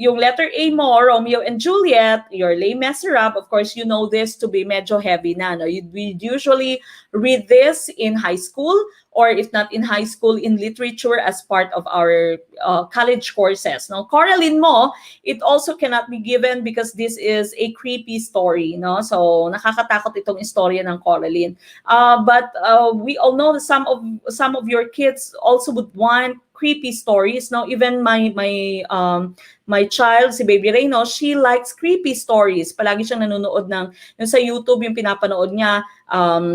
yung letter A mo, Romeo and Juliet, your Les Miserables, of course, you know this to be medyo heavy na. No? We usually read this in high school, or if not in high school, in literature as part of our college courses. Now, Coraline mo, it also cannot be given because this is a creepy story. No? So, nakakatakot itong istorya ng Coraline. But we all know that some of your kids also would want creepy stories. No, even my child, si Baby Ray, no, she likes creepy stories. Palagi siyang nanonood ng yung sa YouTube, yung pinapanood niya,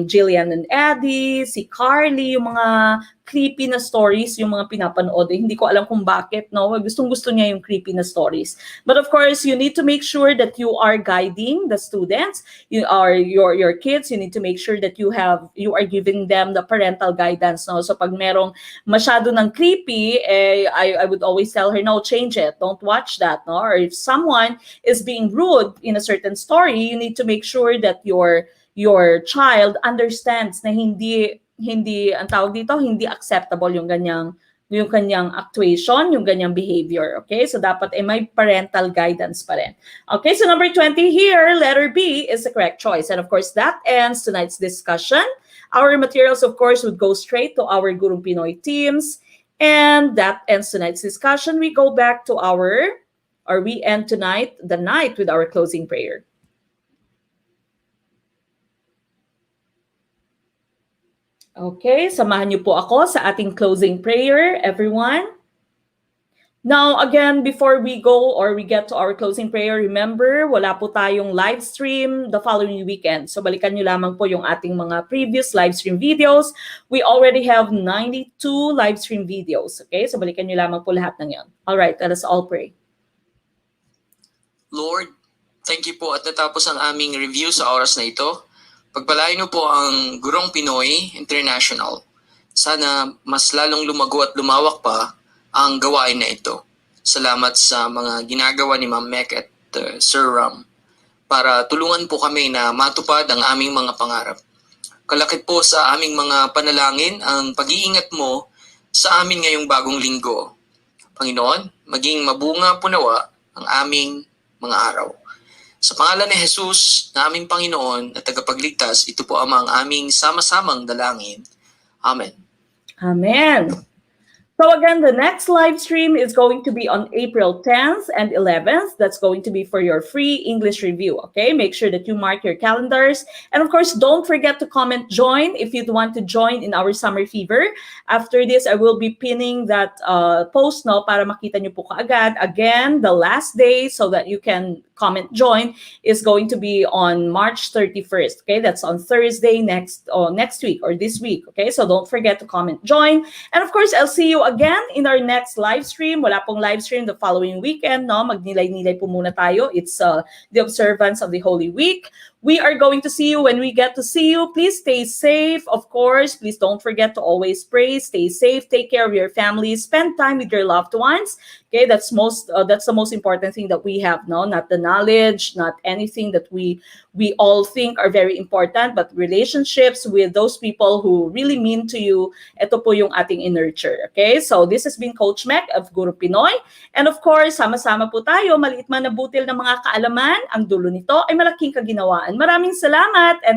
Jillian and Eddie, si Carly, yung mga creepy na stories, yung mga pinapanood. Hindi ko alam kung bakit, no? Gustong-gusto niya yung creepy na stories. But of course, you need to make sure that you are guiding the students, you are your kids. You need to make sure that you are giving them the parental guidance, no? So pag merong masyado ng creepy, I would always tell her, no, change it. Don't watch that, no? Or if someone is being rude in a certain story, you need to make sure that your child understands na hindi ang tawag dito, hindi acceptable yung kanyang actuation, yung ganyang behavior. Okay? So dapat may parental guidance pa rin. Okay, so number 20 here, letter B is the correct choice. And of course, that ends tonight's discussion. Our materials, of course, would go straight to our Gurong Pinoy teams. And that ends tonight's discussion. We go back to we end the night with our closing prayer. Okay, samahan niyo po ako sa ating closing prayer, everyone. Now, again, before we go or we get to our closing prayer, remember, wala po tayong live stream the following weekend. So, balikan niyo lamang po yung ating mga previous live stream videos. We already have 92 live stream videos. Okay, so balikan niyo lamang po lahat ng yan. All right, let us all pray. Lord, thank you po at natapos ang aming review sa oras na ito. Pagpalain niyo po ang Gurong Pinoy International. Sana mas lalong lumago at lumawak pa ang gawain na ito. Salamat sa mga ginagawa ni Ma'am Mek at Sir Ram para tulungan po kami na matupad ang aming mga pangarap. Kalakip po sa aming mga panalangin ang pag-iingat mo sa amin ngayong bagong linggo. Panginoon, maging mabunga po nawa ang aming mga araw. Sa pangalan ni Jesus, na aming Panginoon at tagapagligtas, ito po ang aming sama-samang dalangin. Amen. Amen. So again, the next live stream is going to be on April 10th and 11th. That's going to be for your free English review, okay? Make sure that you mark your calendars. And of course, don't forget to comment join if you'd want to join in our Summer Fever. After this, I will be pinning that post para makita nyo po kaagad. Again, the last day so that you can comment join is going to be on March 31st, okay? That's on Thursday next week or this week, okay? So don't forget to comment join. And of course, I'll see you again in our next live stream. Wala pong live stream the following weekend, no? Magnilay-nilay po muna tayo. It's the observance of the Holy Week. We are going to see you when we get to see you. Please stay safe, of course. Please don't forget to always pray. Stay safe. Take care of your family. Spend time with your loved ones. Okay, that's the most important thing that we have, no? Not the knowledge, not anything that we all think are very important, but relationships with those people who really mean to you. Ito po yung ating in-nurture. Okay, so this has been Coach Mek of Guro Pinoy. And of course, sama-sama po tayo. Maliit man na butil ng mga kaalaman, ang dulo nito ay malaking kaginawaan. Maraming salamat and